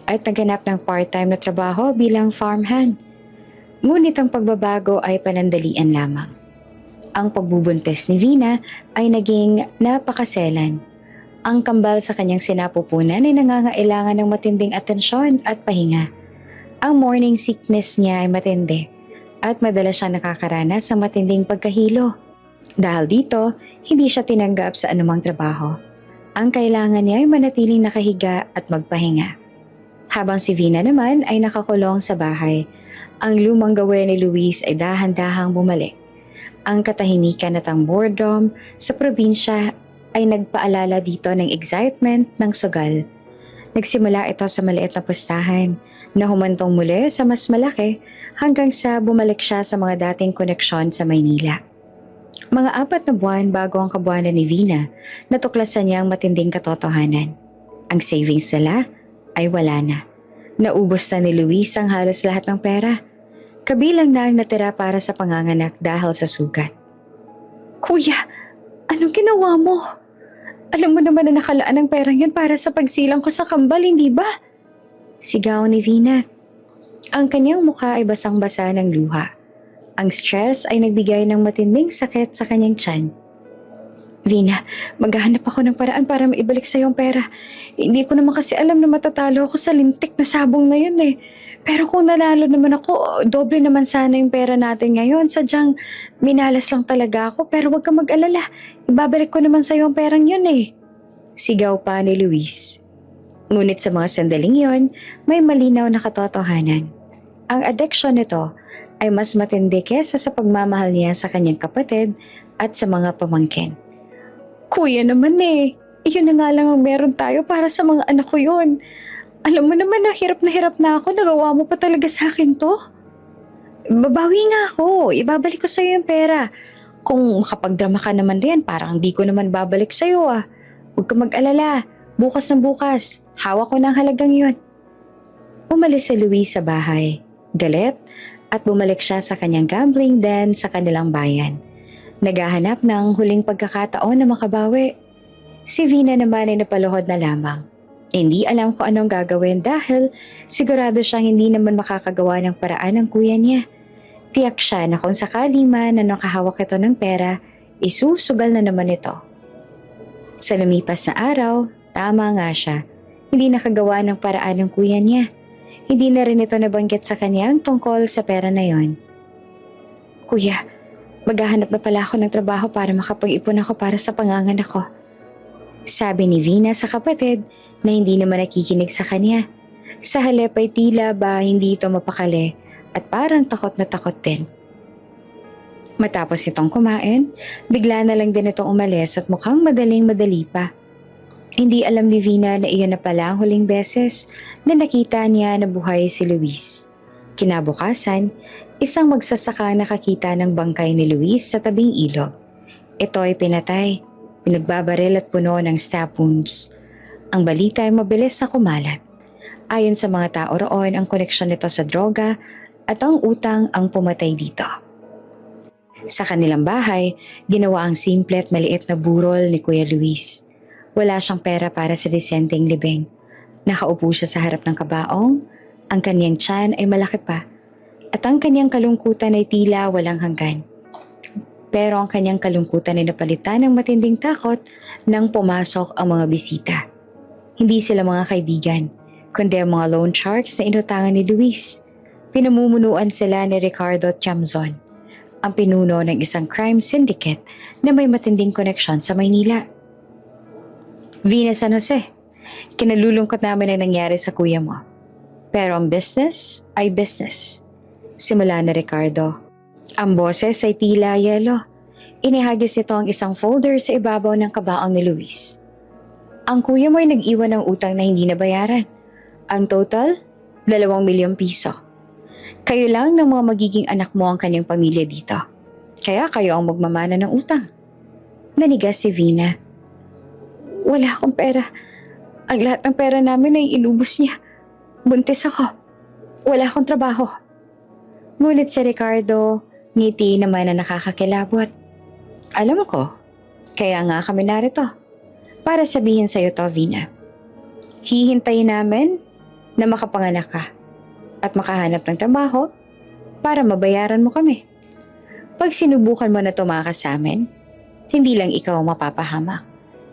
at naghanap ng part-time na trabaho bilang farmhand. Ngunit ang pagbabago ay panandalian lamang. Ang pagbubuntis ni Vina ay naging napakaselan. Ang kambal sa kanyang sinapupunan ay nangangailangan ng matinding atensyon at pahinga. Ang morning sickness niya ay matindi at madalas siya nakakaranas sa matinding pagkahilo. Dahil dito, hindi siya tinanggap sa anumang trabaho. Ang kailangan niya ay manatiling nakahiga at magpahinga. Habang si Vina naman ay nakakulong sa bahay, ang lumang gawin ni Luis ay dahan-dahang bumalik. Ang katahimikan at ang boredom sa probinsya ay nagpaalala dito ng excitement ng sugal. Nagsimula ito sa maliit na pustahan na humantong muli sa mas malaki hanggang sa bumalik siya sa mga dating koneksyon sa Maynila. Mga 4 na buwan bago ang kabuwanan ni Vina, natuklasan niya ang matinding katotohanan. Ang savings nila ay wala na. Naubos na ni Luis ang halos lahat ng pera. Kabilang na ang natira para sa panganganak dahil sa sugat. Kuya, anong ginawa mo? Alam mo naman na nakalaan ang perang yun para sa pagsilang ko sa kambal, hindi ba? Sigaw ni Vina. Ang kanyang mukha ay basang-basa ng luha. Ang stress ay nagbigay ng matinding sakit sa kanyang tiyan. Vina, maghahanap ako ng paraan para maibalik sa yung pera. Hindi ko naman kasi alam na matatalo ako sa lintik na sabong na yun eh. Pero kung nanalo naman ako, doble naman sana yung pera natin ngayon. Sadyang minalas lang talaga ako pero huwag kang mag-alala. Ibabalik ko naman sa yung perang yun eh. Sigaw pa ni Luis. Ngunit sa mga sandaling yon, may malinaw na katotohanan. Ang addiction nito ay mas matindi kesa sa pagmamahal niya sa kanyang kapatid at sa mga pamangkin. Kuya naman eh, iyon na nga lang ang meron tayo para sa mga anak ko yun. Alam mo naman na hirap na ako, nagawa mo pa talaga sa akin to. Babawi nga ako, ibabalik ko sa'yo yung pera. Kung makapagdrama ka naman rin, parang di ko naman babalik sa'yo ah. Huwag ka mag-alala, bukas ng bukas, hawak ko ng halagang yun. Umalis si Luis sa bahay, galit, at bumalik siya sa kanyang gambling den sa kanilang bayan. Naghahanap ng huling pagkakataon na makabawi. Si Vina naman ay napaluhod na lamang. Hindi alam kung anong gagawin dahil sigurado siyang hindi naman makakagawa ng paraan ng kuya niya. Tiyak siya na kung sakali man na nakahawak ito ng pera, isusugal na naman ito. Sa lumipas na araw, tama nga siya. Hindi nakagawa ng paraan ng kuya niya. Hindi na rin ito nabanggit sa kanyang tungkol sa pera na yon. Kuya, maghahanap na pala ako ng trabaho para makapag-ipon ako para sa panganganak ko. Sabi ni Vina sa kapatid na hindi naman nakikinig sa kanya. Sa halip ay tila ba hindi ito mapakali at parang takot na takot din. Matapos itong kumain, bigla na lang din itong umalis at mukhang madaling-madali pa. Hindi alam ni Vina na iyon na pala ang huling beses na nakita niya na buhay si Luis. Kinabukasan, isang magsasaka nakakita ng bangkay ni Luis sa tabing ilog. Ito ay pinatay, pinagbabaril at puno ng stab wounds. Ang balita ay mabilis na kumalat. Ayon sa mga tao roon, ang koneksyon nito sa droga at ang utang ang pumatay dito. Sa kanilang bahay, ginawa ang simple at maliit na burol ni Kuya Luis. Wala siyang pera para sa disenteng libing. Nakaupo siya sa harap ng kabaong, ang kanyang tiyan ay malaki pa, at ang kanyang kalungkutan ay tila walang hanggan. Pero ang kanyang kalungkutan ay napalitan ng matinding takot nang pumasok ang mga bisita. Hindi sila mga kaibigan, kundi ang mga loan sharks na inutangan ni Luis. Pinamumunuan sila ni Ricardo Tiamzon, ang pinuno ng isang crime syndicate na may matinding koneksyon sa Maynila. Vina San Jose, kinalulungkot namin ang nangyari sa kuya mo. Pero ang business ay business. Simula na Ricardo. Ang boses ay tila yelo. Inihagis nito ang isang folder sa ibabaw ng kabaong ni Luis. Ang kuya mo ay nag-iwan ng utang na hindi nabayaran. Ang total, 2 milyong piso. Kayo lang ng mga magiging anak mo ang kanyang pamilya dito. Kaya kayo ang magmamana ng utang. Nanigas si Vina. Wala akong pera. Ang lahat ng pera namin ay inubos niya. Buntis ako. Wala akong trabaho. Ngunit si Ricardo, ngiti naman na nakakakilabot. Alam ko, kaya nga kami narito. Para sabihin sa'yo to, Vina. Hihintayin namin na makapanganak ka at makahanap ng trabaho para mabayaran mo kami. Pag sinubukan mo na tumakas sa amin, hindi lang ikaw ang mapapahamak,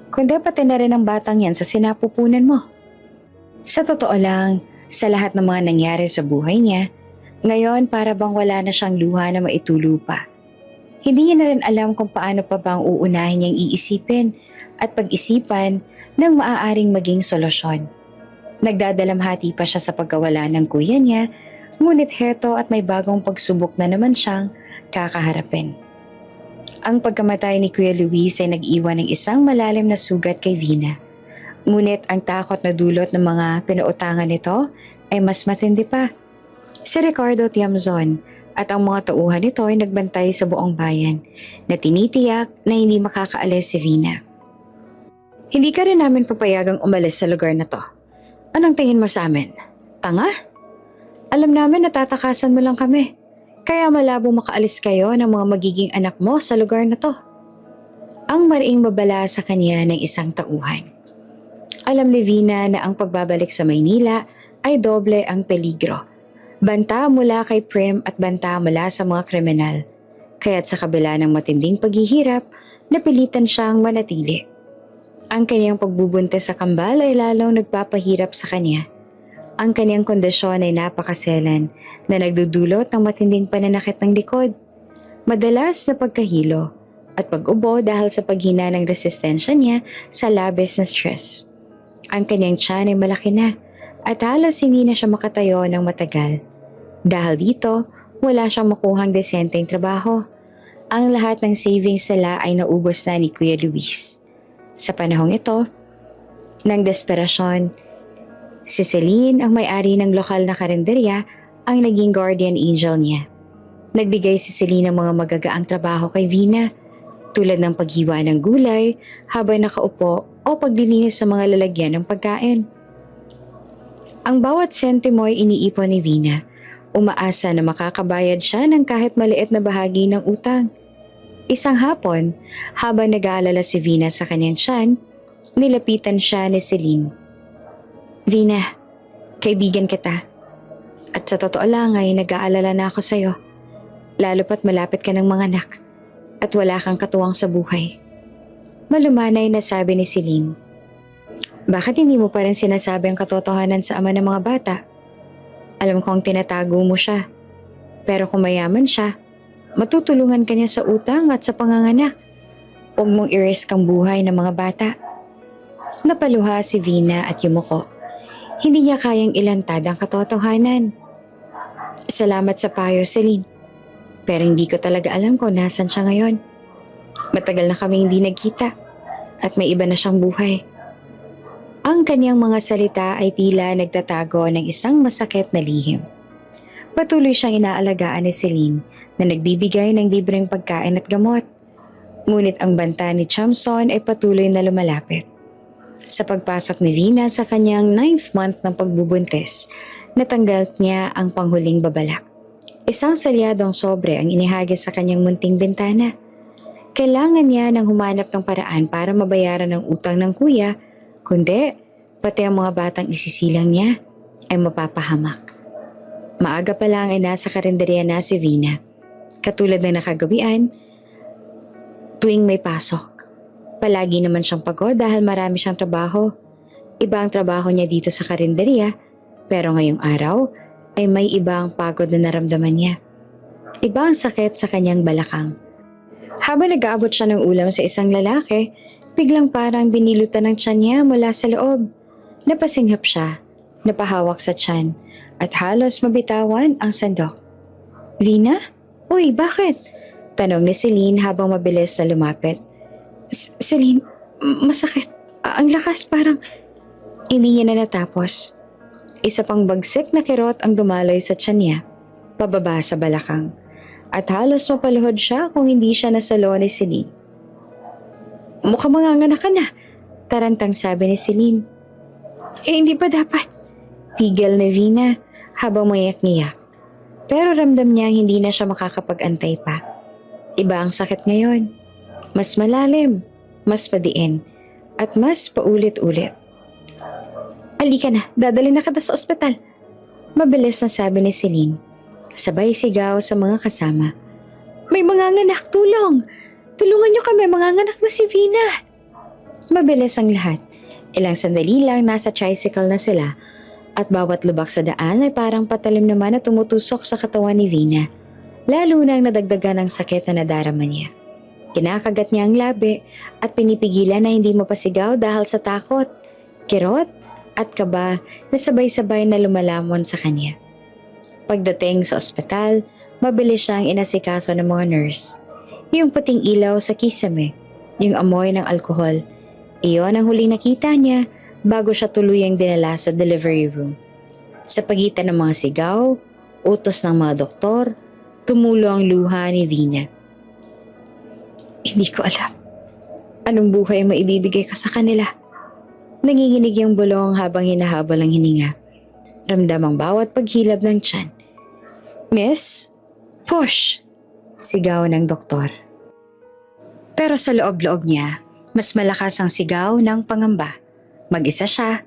kundi pati na rin ang batang yan sa sinapupunan mo. Sa totoo lang, sa lahat ng mga nangyari sa buhay niya, ngayon para bang wala na siyang luha na maitulo pa. Hindi niya na rin alam kung paano pa bang uunahin niyang iisipin at pag-isipan ng maaaring maging solusyon. Nagdadalamhati pa siya sa pagkawala ng kuya niya, ngunit heto at may bagong pagsubok na naman siyang kakaharapin. Ang pagkamatay ni Kuya Luis ay nag-iwan ng isang malalim na sugat kay Vina. Ngunit ang takot na dulot ng mga pinautangan nito ay mas matindi pa. Si Ricardo Tiamzon at ang mga tauhan nito ay nagbantay sa buong bayan na tinitiyak na hindi makakaalis si Vina. Hindi ka rin namin papayagang umalis sa lugar na to. Anong tingin mo sa amin? Tanga? Alam namin natatakasan mo lang kami. Kaya malabo makaalis kayo ng mga magiging anak mo sa lugar na to. Ang mariing babala sa kanya ng isang tauhan. Alam ni Vina na ang pagbabalik sa Maynila ay doble ang peligro. Banta mula kay Prim at banta mula sa mga kriminal. Kaya't sa kabila ng matinding paghihirap, napilitan siyang manatili. Ang kanyang pagbubuntis sa kambal ay lalong nagpapahirap sa kanya. Ang kanyang kondisyon ay napakaselan na nagdudulot ng matinding pananakit ng likod, madalas na pagkahilo at pag-ubo dahil sa paghina ng resistensya niya sa labis na stress. Ang kanyang tiyan ay malaki na at halos hindi na siya makatayo ng matagal. Dahil dito, wala siyang makuhang desenteng trabaho. Ang lahat ng savings nila ay naubos na ni Kuya Luis. Sa panahong ito, ng desperasyon, si Celine, ang may-ari ng lokal na karinderya, ang naging guardian angel niya. Nagbigay si Celine ng mga magagaang trabaho kay Vina, tulad ng paghiwa ng gulay habang nakaupo o paglilinis sa mga lalagyan ng pagkain. Ang bawat sentimo ay iniipon ni Vina, umaasa na makakabayad siya ng kahit maliit na bahagi ng utang. Isang hapon, habang nag-aalala si Vina sa kanyang tiyan, nilapitan siya ni Celine. Vina, kaibigan kita. At sa totoo lang ay nag-aalala na ako sa'yo. Lalo pat malapit ka ng mga anak at wala kang katuwang sa buhay. Malumanay na sabi ni Celine. Bakit hindi mo pa rin sinasabi ang katotohanan sa ama ng mga bata? Alam kong tinatago mo siya. Pero kung mayaman siya, matutulungan ka niya sa utang at sa panganganak. Huwag mong i-risk ang buhay ng mga bata. Napaluha si Vina at yumuko. Hindi niya kayang ilantad ang katotohanan. Salamat sa payo, Celine. Pero hindi ko talaga alam kung nasan siya ngayon. Matagal na kami hindi nagkita at may iba na siyang buhay. Ang kanyang mga salita ay tila nagtatago ng isang masakit na lihim. Patuloy siyang inaalagaan ni Celine na nagbibigay ng libreng pagkain at gamot. Ngunit ang banta ni Chamson ay patuloy na lumalapit. Sa pagpasok ni Vina sa kanyang 9th month ng pagbubuntis, natanggal niya ang panghuling babala. Isang salyadong sobre ang inihagis sa kanyang munting bintana. Kailangan niya nang humanap ng paraan para mabayaran ang utang ng kuya, kundi pati ang mga batang isisilang niya ay mapapahamak. Maaga pa lang ay nasa karinderya na si Vina. Katulad ng nakagawian, tuwing may pasok. Palagi naman siyang pagod dahil marami siyang trabaho. Iba ang trabaho niya dito sa karinderya, pero ngayong araw ay may ibang pagod na naramdaman niya. Iba ang sakit sa kanyang balakang. Habang nag-aabot siya ng ulam sa isang lalaki, biglang parang binilutan ng tiyan niya mula sa loob. Napasinghap siya, napahawak sa tiyan, at halos mabitawan ang sandok. Vina? Uy, bakit? Tanong ni Celine habang mabilis na lumapit. Celine, masakit. Ang lakas parang... Hindi niya na natapos. Isa pang bagsik na kirot ang dumaloy sa tiyan niya, pababa sa balakang. At halos mapaluhod siya kung hindi siya nasalo ni Celine. Mukhang manganganak ka na, tarantang sabi ni Celine. Hindi pa dapat. Pigil ni Vina habang mayak-ngiyak. Pero ramdam niyang hindi na siya makakapag-antay pa. Iba ang sakit ngayon. Mas malalim, mas padiin, at mas paulit-ulit. Halika na, dadalhin na kita sa ospital. Mabilis na sabi ni Celine. Sabay sigaw sa mga kasama. May manganganak, tulong! Tulungan niyo kami, manganganak na si Vina! Mabilis ang lahat. Ilang sandali lang nasa tricycle na sila at bawat lubak sa daan ay parang patalim naman na tumutusok sa katawan ni Vina. Lalo nang nadagdagan ng sakit na nadarama niya. Kinakagat niya ang labi at pinipigilan na hindi mapasigaw dahil sa takot, kirot at kaba na sabay-sabay na lumalamon sa kanya. Pagdating sa ospital, mabilis siyang inasikaso ng mga nurse. Yung puting ilaw sa kisame, yung amoy ng alkohol, iyon ang huling nakita niya bago siya tuluyang dinala sa delivery room. Sa pagitan ng mga sigaw, utos ng mga doktor, tumulo ang luha ni Vina. Hindi ko alam. Anong buhay ang maibibigay ko sa kanila? Nanginginig yung bulong habang hinahabol ang hininga. Ramdam ang bawat paghilab ng tiyan. Miss, push! Sigaw ng doktor. Pero sa loob-loob niya, mas malakas ang sigaw ng pangamba. Mag-isa siya,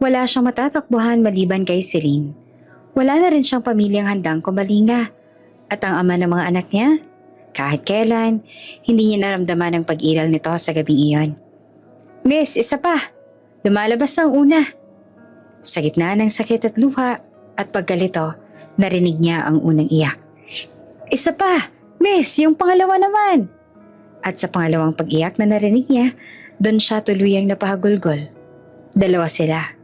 wala siyang matatakbuhan maliban kay Celine. Wala na rin siyang pamilyang handang kumalinga. At ang ama ng mga anak niya, kahit kailan, hindi niya naramdaman ang pag-iral nito sa gabing iyon. Miss, isa pa! Lumalabas ang una. Sa gitna ng sakit at luha at pagkalito, narinig niya ang unang iyak. Isa pa! Miss, yung pangalawa naman! At sa pangalawang pag-iyak na narinig niya, doon siya tuluyang napahagulgol. Dalawa sila.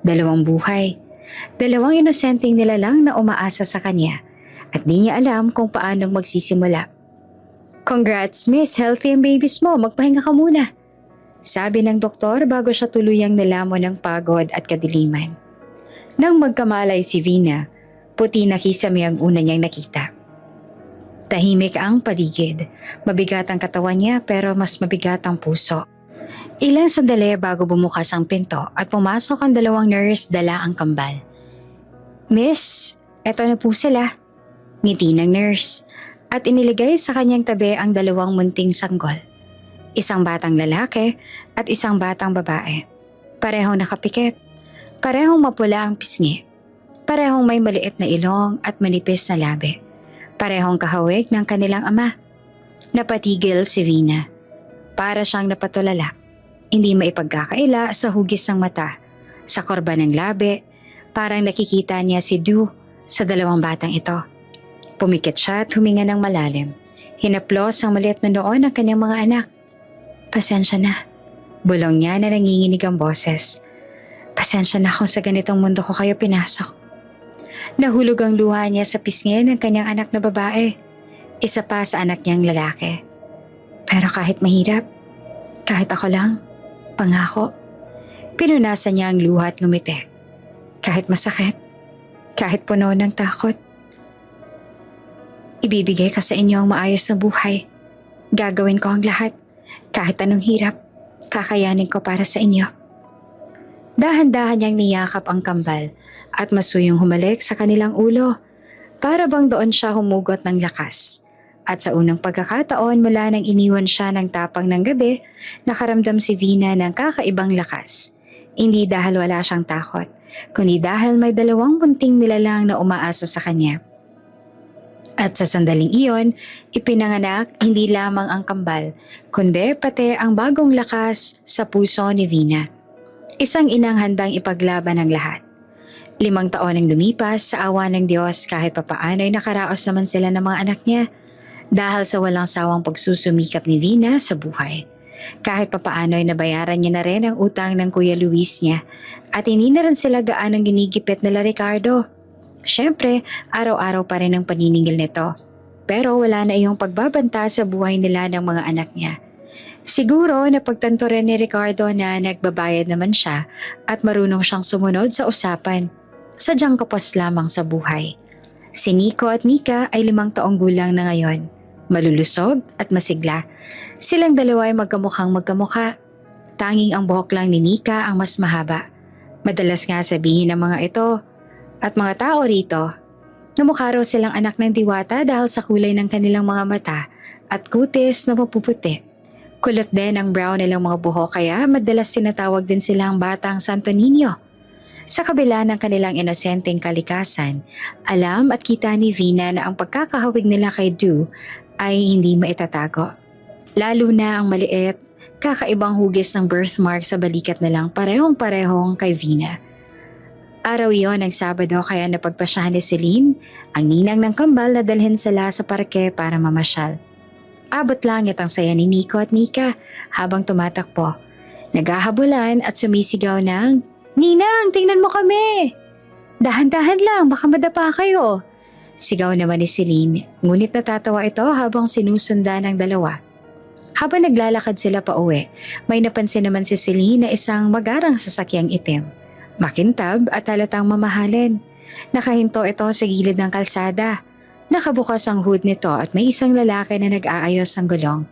Dalawang buhay. Dalawang inosenteng nilalang na umaasa sa kanya at di niya alam kung paanong magsisimula. Congrats, Miss. Healthy ang babies mo. Magpahinga ka muna. Sabi ng doktor bago siya tuluyang nalamon ng pagod at kadiliman. Nang magkamalay si Vina, puti na kisame ang una niyang nakita. Tahimik ang paligid. Mabigat ang katawan niya pero mas mabigat ang puso. Ilang sandali bago bumukas ang pinto at pumasok ang dalawang nurse dala ang kambal. Miss, eto na po sila. Ngiti ng nurse at iniligay sa kanyang tabi ang dalawang munting sanggol. Isang batang lalaki at isang batang babae. Parehong nakapikit. Parehong mapula ang pisngi. Parehong may maliit na ilong at manipis na labi. Parehong kahawig ng kanilang ama. Napatigil si Vina. Para siyang napatulala. Hindi maipagkakaila sa hugis ng mata. Sa korba ng labi, parang nakikita niya si Du sa dalawang batang ito. Pumikit siya at huminga ng malalim. Hinaplos ang maliit na noo ng kanyang mga anak. Pasensya na. Bulong niya na nanginginig ang boses. Pasensya na kung sa ganitong mundo ko kayo pinasok. Nahulog ang luha niya sa pisngi ng kanyang anak na babae. Isa pa sa anak niyang lalaki. Pero kahit mahirap, kahit ako lang, pangako. Pinunasan niya ang luha at ngumiti. Kahit masakit, kahit puno ng takot. Ibibigay ko sa inyo ang maayos na buhay. Gagawin ko ang lahat. Kahit anong hirap, kakayanin ko para sa inyo. Dahan-dahan niyang niyakap ang kambal at masuyong humalik sa kanilang ulo. Para bang doon siya humugot ng lakas. At sa unang pagkakataon mula nang iniwan siya ng tapang ng gabi, nakaramdam si Vina ng kakaibang lakas. Hindi dahil wala siyang takot, kundi dahil may dalawang munting nilalang na umaasa sa kanya. At sa sandaling iyon, ipinanganak hindi lamang ang kambal, kundi pati ang bagong lakas sa puso ni Vina. Isang inang handang ipaglaban ang lahat. 5 taon ang lumipas sa awa ng Diyos kahit papaano'y nakaraos naman sila ng mga anak niya dahil sa walang sawang pagsusumikap ni Vina sa buhay. Kahit papaano'y nabayaran niya na rin ang utang ng Kuya Luis niya at hindi na rin sila gaanong ginigipit nila Ricardo. Siyempre, araw-araw pa rin ang paniningil nito. Pero wala na iyong pagbabanta sa buhay nila ng mga anak niya. Siguro napagtanto rin ni Ricardo na nagbabayad naman siya at marunong siyang sumunod sa usapan. Sadyang kapos lamang sa buhay. Si Nico at Nika ay 5 taong gulang na ngayon. Malulusog at masigla. Silang dalawa ay magkamukhang magkamukha. Tanging ang buhok lang ni Nika ang mas mahaba. Madalas nga sabihin ng mga ito at mga tao rito na mukha raw silang anak ng diwata dahil sa kulay ng kanilang mga mata at kutis na mapuputi. Kulot din ang brown nilang mga buhok kaya madalas tinatawag din silang batang Santo Niño. Sa kabila ng kanilang inosenteng kalikasan, alam at kita ni Vina na ang pagkakahawig nila kay Du ay hindi maitatago. Lalo na ang maliit, kakaibang hugis ng birthmark sa balikat na lang parehong-parehong kay Vina. Araw iyon ng Sabado kaya napagpasyahan ni Celine ang ninang ng kambal na dalhin sila sa parke para mamasyal. Abot langit ang saya ni Nico at Nika habang tumatakbo. Naghahabulan at sumisigaw ng, "Ninang, tingnan mo kami! Dahan-dahan lang, baka madapa kayo." Sigaw naman ni Celine, ngunit natatawa ito habang sinusundan ng dalawa. Habang naglalakad sila pa uwi, may napansin naman si Celine na isang magarang sasakyang itim. Makintab at halatang mamahalin. Nakahinto ito sa gilid ng kalsada. Nakabukas ang hood nito at may isang lalaki na nag-aayos ng gulong.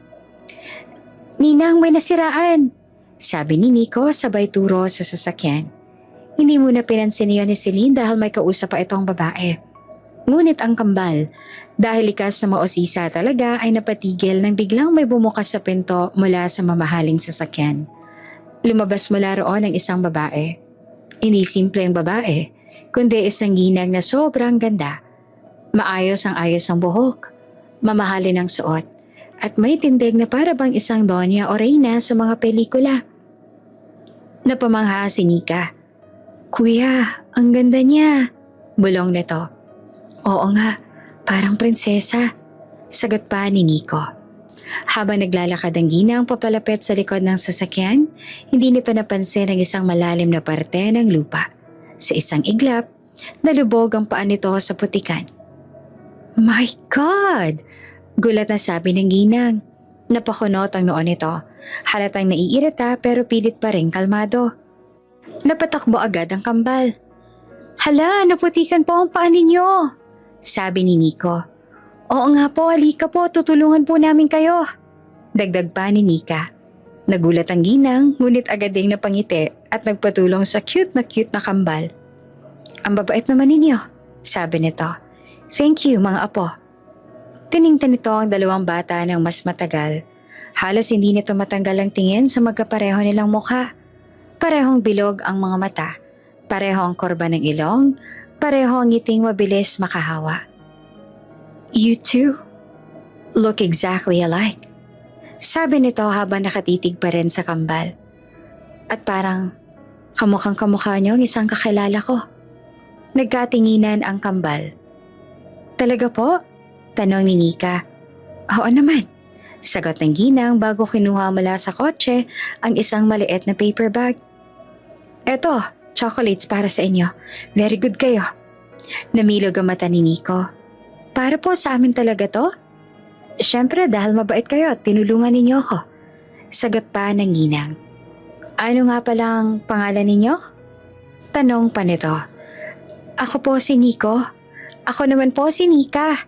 "Ninang, may nasiraan," sabi ni Nico sabay turo sa sasakyan. Hindi muna pinansin niya ni Celine dahil may kausap pa itong babae. Ngunit ang kambal, dahil likas na mausisa talaga ay napatigil nang biglang may bumukas sa pinto mula sa mamahaling sasakyan. Lumabas mula roon ang isang babae. Hindi simpleng babae, kundi isang ginang na sobrang ganda. Maayos ang ayos ng buhok, mamahalin ang suot, at may tindig na para bang isang donya o reyna sa mga pelikula. Napamangha si Nika. "Kuya, ang ganda niya," bulong nito. "Oo nga, parang prinsesa," sagot pa ni Nico. Habang naglalakad ang ginang papalapit sa likod ng sasakyan, hindi nito napansin ang isang malalim na parte ng lupa. Sa isang iglap, nalubog ang paa nito sa putikan. "My God!" Gulat na sabi ng ginang. Napakunot ang noon nito. Halatang naiirita pero pilit pa rin kalmado. Napatakbo agad ang kambal. "Hala, naputikan po ang paa ninyo," sabi ni Nico. "Oo nga po, halika po, tutulungan po namin kayo," dagdag pa ni Nika. Nagulat ang ginang, ngunit agad ding napangiti at nagpatulong sa cute na kambal. "Ang babait naman ninyo," sabi nito. "Thank you, mga apo." Tiningnan nito ang dalawang bata ng mas matagal. Halos hindi nito matanggal ang tingin sa magkapareho nilang mukha. Parehong bilog ang mga mata, pareho ang korba ng ilong, pareho ang ngiting mabilis makahawa. "You two look exactly alike," sabi nito habang nakatitig pa rin sa kambal. "At parang kamukhang kamukha niyo ang isang kakilala ko." Nagkatinginan ang kambal. "Talaga po?" tanong ni Nika. "Oo naman," sagot ng ginang bago kinuha mula sa kotse ang isang maliit na paper bag. "Eto, chocolates para sa inyo. Very good kayo." Namilog ang mata ni Nico. "Para po sa amin talaga to?" "Siyempre dahil mabait kayo at tinulungan ninyo ako," sagot pa ng ginang. "Ano nga palang pangalan ninyo?" tanong pa nito. "Ako po si Nico." "Ako naman po si Nika."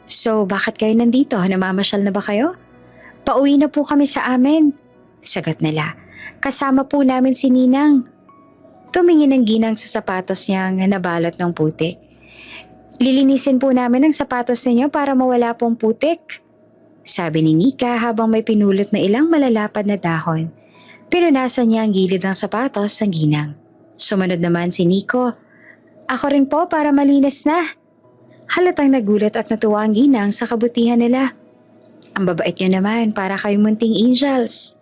"So bakit kayo nandito? Namamasyal na ba kayo?" "Pauwi na po kami sa amin," sagot nila. "Kasama po namin si Ninang." Tumingin ang ginang sa sapatos niyang nabalot ng putik. "Lilinisin po namin ang sapatos ninyo para mawala pong putik," sabi ni Nika habang may pinulot na ilang malalapad na dahon. Pinunasan niya ang gilid ng sapatos ng ginang. Sumunod naman si Nico. "Ako rin po para malinis na." Halatang nagulat at natuwa ang ginang sa kabutihan nila. "Ang babait niyo naman, para kayong munting angels."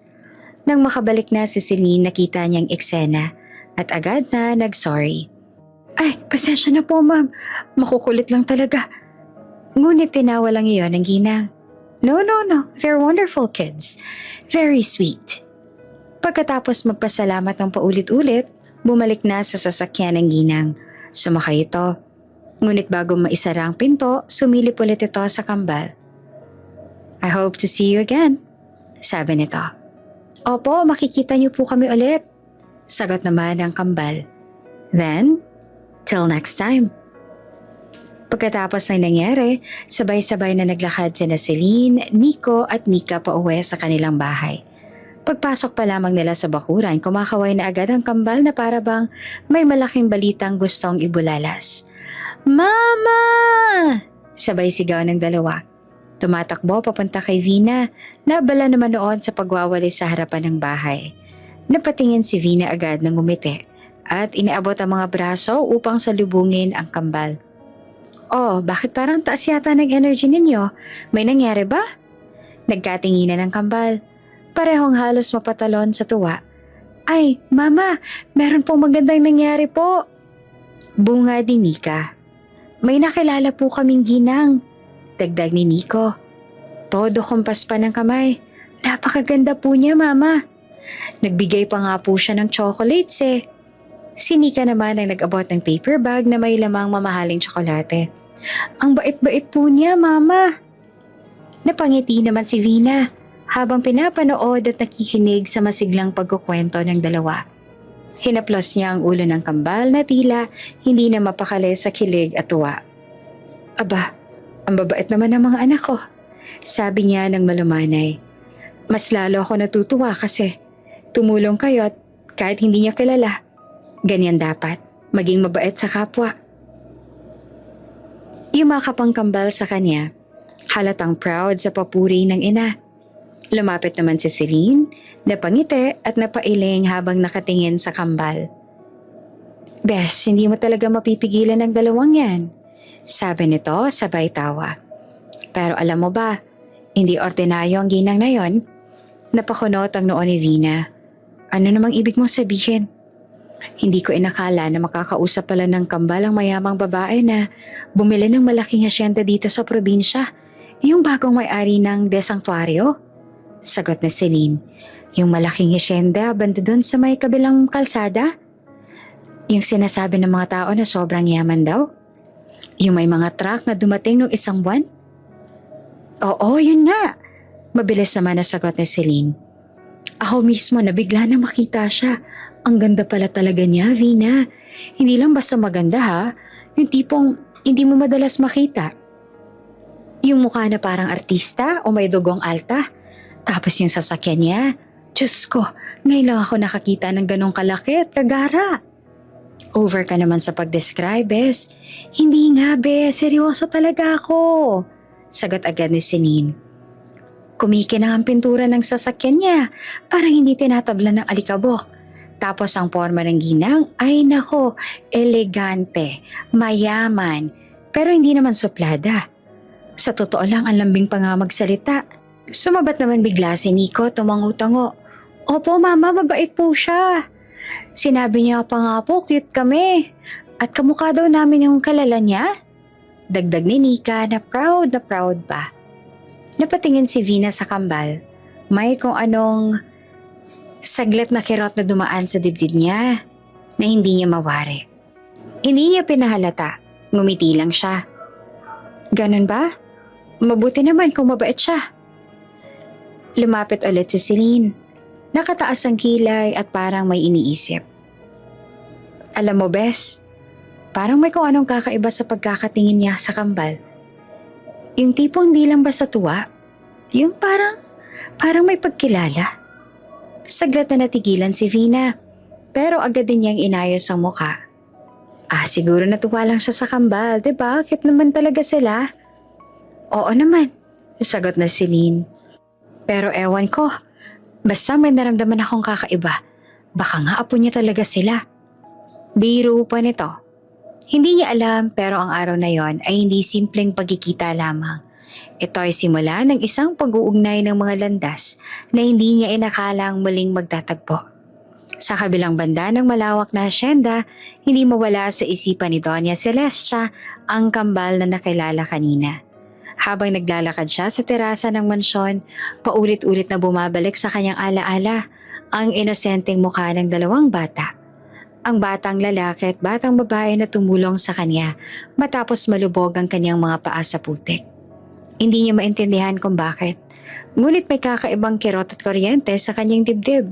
Nang makabalik na si Celine, nakita niyang eksena at agad na nag-sorry. "Ay, pasensya na po ma'am, makukulit lang talaga." Ngunit tinawa lang iyon ng ginang. No, they're wonderful kids. Very sweet." Pagkatapos magpasalamat ng paulit-ulit, bumalik na sa sasakyan ng ginang. Sumakay ito. Ngunit bago maisara ang pinto, sumilip ulit ito sa kambal. "I hope to see you again," sabi nito. "Opo, makikita niyo po kami ulit," sagot naman ng kambal. "Then, till next time." Pagkatapos ng nangyari, sabay-sabay na naglakad sina Celine, Nico at Nika pauwi sa kanilang bahay. Pagpasok pa lamang nila sa bakuran, kumakaway na agad ang kambal na para bang may malaking balitang gustong ibulalas. "Mama!" sabay sigaw ng dalawa. Tumatakbo papunta kay Vina, na abala naman noon sa pagwawalis sa harapan ng bahay. Napatingin si Vina agad ng ngumiti at inaabot ang mga braso upang salubungin ang kambal. Oh, bakit parang taas yata ng energy ninyo? May nangyari ba? Nagkatinginan ng kambal. Parehong halos mapatalon sa tuwa. Ay, Mama, meron pong magandang nangyari po. Bunga ni Nika. May nakilala po kaming ginang. Dagdag ni Nico. Todo kumpas pa ng kamay. Napakaganda po niya, Mama. Nagbigay pa nga po siya ng chocolates eh. Si Nika naman ang nag-abot ng paper bag na may lamang mamahaling tsokolate. Ang bait-bait po niya, Mama. Napangiti naman si Vina habang pinapanood at nakikinig sa masiglang pagkukwento ng dalawa. Hinaplos niya ang ulo ng kambal na tila hindi na mapakali sa kilig at tuwa. Aba, ang babait naman ng mga anak ko, sabi niya ng malumanay. Mas lalo ako natutuwa kasi tumulong kayo at kahit hindi niya kilala. Ganyan dapat, maging mabait sa kapwa. Yumakap ang kambal sa kanya, halatang proud sa papuri ng ina. Lumapit naman si Celine, napangiti at napailing habang nakatingin sa kambal. Bes, hindi mo talaga mapipigilan ng dalawang yan, sabi nito sabay tawa. Pero alam mo ba, hindi ordinaryo ang ginang na yon. Napakunot ang noo ni Vina. Ano namang ibig mong sabihin? Hindi ko inakala na makakausap pala ng kambal ang mayamang babae na bumili ng malaking hasyenda dito sa probinsya. Yung bagong may-ari ng desangtuaryo? Sagot ni Celine. Yung malaking hasyenda banda dun sa may kabilang kalsada? Yung sinasabi ng mga tao na sobrang yaman daw? Yung may mga truck na dumating nung isang buwan? Oo, yun nga. Mabilis naman na sagot ni Celine. Ako mismo nabigla na makita siya. Ang ganda pala talaga niya, Vina. Hindi lang basta maganda ha. Yung tipong hindi mo madalas makita. Yung mukha na parang artista o may dugong alta. Tapos yung sasakyan niya. Diyos ko, ngayon lang ako nakakita ng ganong kalaki at kagara. Over ka naman sa pag-describe, Bes. Hindi nga, Bes. Seryoso talaga ako. Sagot agad ni Celine. Kumikinang ang pintura ng sasakyan niya. Parang hindi tinatabla ng alikabok. Tapos ang forma ng ginang ay nako, elegante, mayaman, pero hindi naman suplada. Sa totoo lang ang lambing pa nga magsalita. Sumabat naman bigla si Nico tumango-tango. Opo mama, mabait po siya. Sinabi niya pa nga po, cute kami. At kamukha daw namin yung kalala niya. Dagdag ni Nika na proud pa. Napatingin si Vina sa kambal. May kung anong saglit na kirot na dumaan sa dibdib niya na hindi niya mawari. Hindi niya pinahalata, ngumiti lang siya. Ganun ba? Mabuti naman kung mabait siya. Lumapit ulit si Celine. Nakataas ang kilay at parang may iniisip. Alam mo, Bes, parang may kung anong kakaiba sa pagkakatingin niya sa kambal. Yung tipong di lang basta tuwa, yung parang may pagkilala. Saglit na natigilan si Vina, pero agad din niyang inayos ang mukha. Siguro natuwa lang siya sa kambal, diba? Cute naman talaga sila. Oo naman, sagot na Celine. Pero ewan ko, basta may naramdaman akong kakaiba. Baka nga apo niya talaga sila. Biro pa nito. Hindi niya alam pero ang araw na yon ay hindi simpleng pagkikita lamang. Ito ay simula ng isang pag-uugnay ng mga landas na hindi niya inakalang muling magtatagpo. Sa kabilang banda ng malawak na hasyenda, hindi mawala sa isipan ni Doña Celestia ang kambal na nakilala kanina. Habang naglalakad siya sa terasa ng mansyon, paulit-ulit na bumabalik sa kanyang alaala ang inosenteng mukha ng dalawang bata. Ang batang lalaki at batang babae na tumulong sa kanya matapos malubog ang kanyang mga paa sa putik. Hindi niya maintindihan kung bakit, ngunit may kakaibang kirot at kuryente sa kanyang dibdib.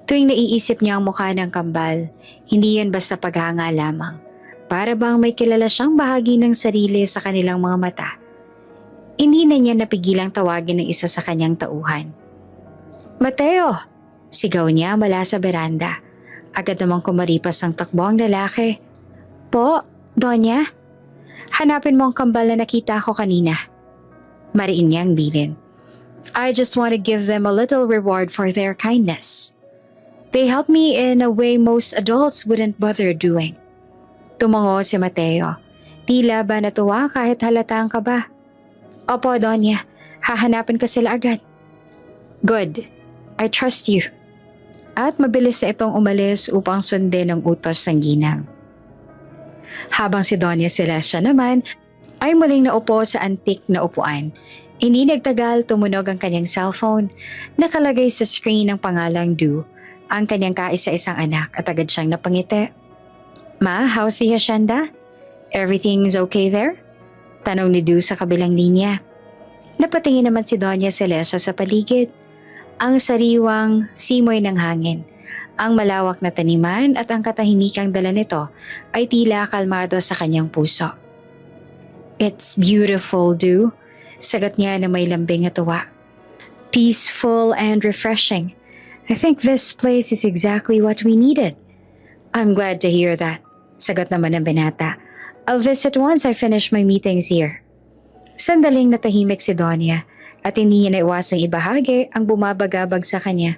Tuwing naiisip niya ang mukha ng kambal, hindi yan basta paghanga lamang. Para bang may kilala siyang bahagi ng sarili sa kanilang mga mata. Hindi na niya napigilang tawagin ng isa sa kanyang tauhan. Mateo! Sigaw niya mula sa beranda. Agad namang kumaripas ang takbo ang lalaki. Po, Donya? Hanapin mo ang kambal na nakita ko kanina. Mariin niyang bilin. I just want to give them a little reward for their kindness. They help me in a way most adults wouldn't bother doing. Tumango si Mateo. Tila ba natuwa kahit halatang kaba. Opo, Donya. Hahanapin ko sila agad. Good. I trust you. At mabilis na itong umalis upang sundin ang utos ng ginang. Habang si Doña Celestia naman ay muling naupo sa antik na upuan. Hindi nagtagal tumunog ang kanyang cellphone. Nakalagay sa screen ang pangalang Du, ang kanyang kaisa-isang anak at agad siyang napangiti. Ma, how's the hacienda? Everything's okay there? Tanong ni Du sa kabilang linya. Napatingin naman si Doña Celestia sa paligid. Ang sariwang simoy ng hangin, ang malawak na taniman at ang katahimikang dala nito ay tila kalmado sa kanyang puso. It's beautiful, Du. Sagot niya na may lambing at tuwa. Peaceful and refreshing. I think this place is exactly what we needed. I'm glad to hear that. Sagot naman ng binata. I'll visit once I finish my meetings here. Sandaling natahimik si Donya at hindi niya naiwasang ibahagi ang bumabagabag sa kanya.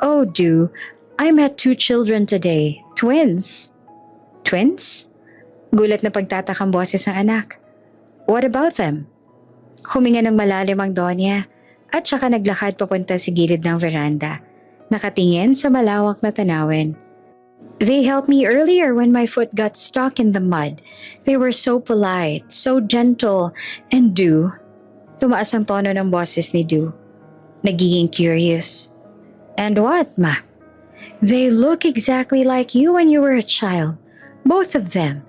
Oh, Du, I met 2 children today. Twins. Twins? Gulat na pagtatakang boses ng anak. What about them? Huminga ng malalim ang Donya at saka naglakad papunta sa gilid ng veranda. Nakatingin sa malawak na tanawin. They helped me earlier when my foot got stuck in the mud. They were so polite, so gentle, and Du. Tumaas ang tono ng boses ni Du. Nagiging curious. And what, Ma? They look exactly like you when you were a child. Both of them.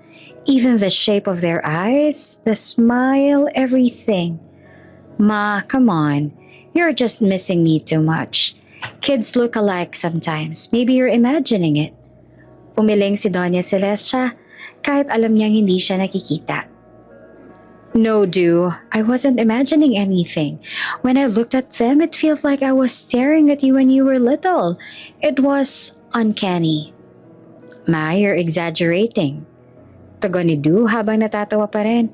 Even the shape of their eyes, the smile, everything. Ma, come on. You're just missing me too much. Kids look alike sometimes. Maybe you're imagining it. Umiling si Doña Celestia kahit alam niyang hindi siya nakikita. No, Du, I wasn't imagining anything. When I looked at them, it felt like I was staring at you when you were little. It was uncanny. Ma, you're exaggerating. Tugon ni Du habang natatawa pa rin.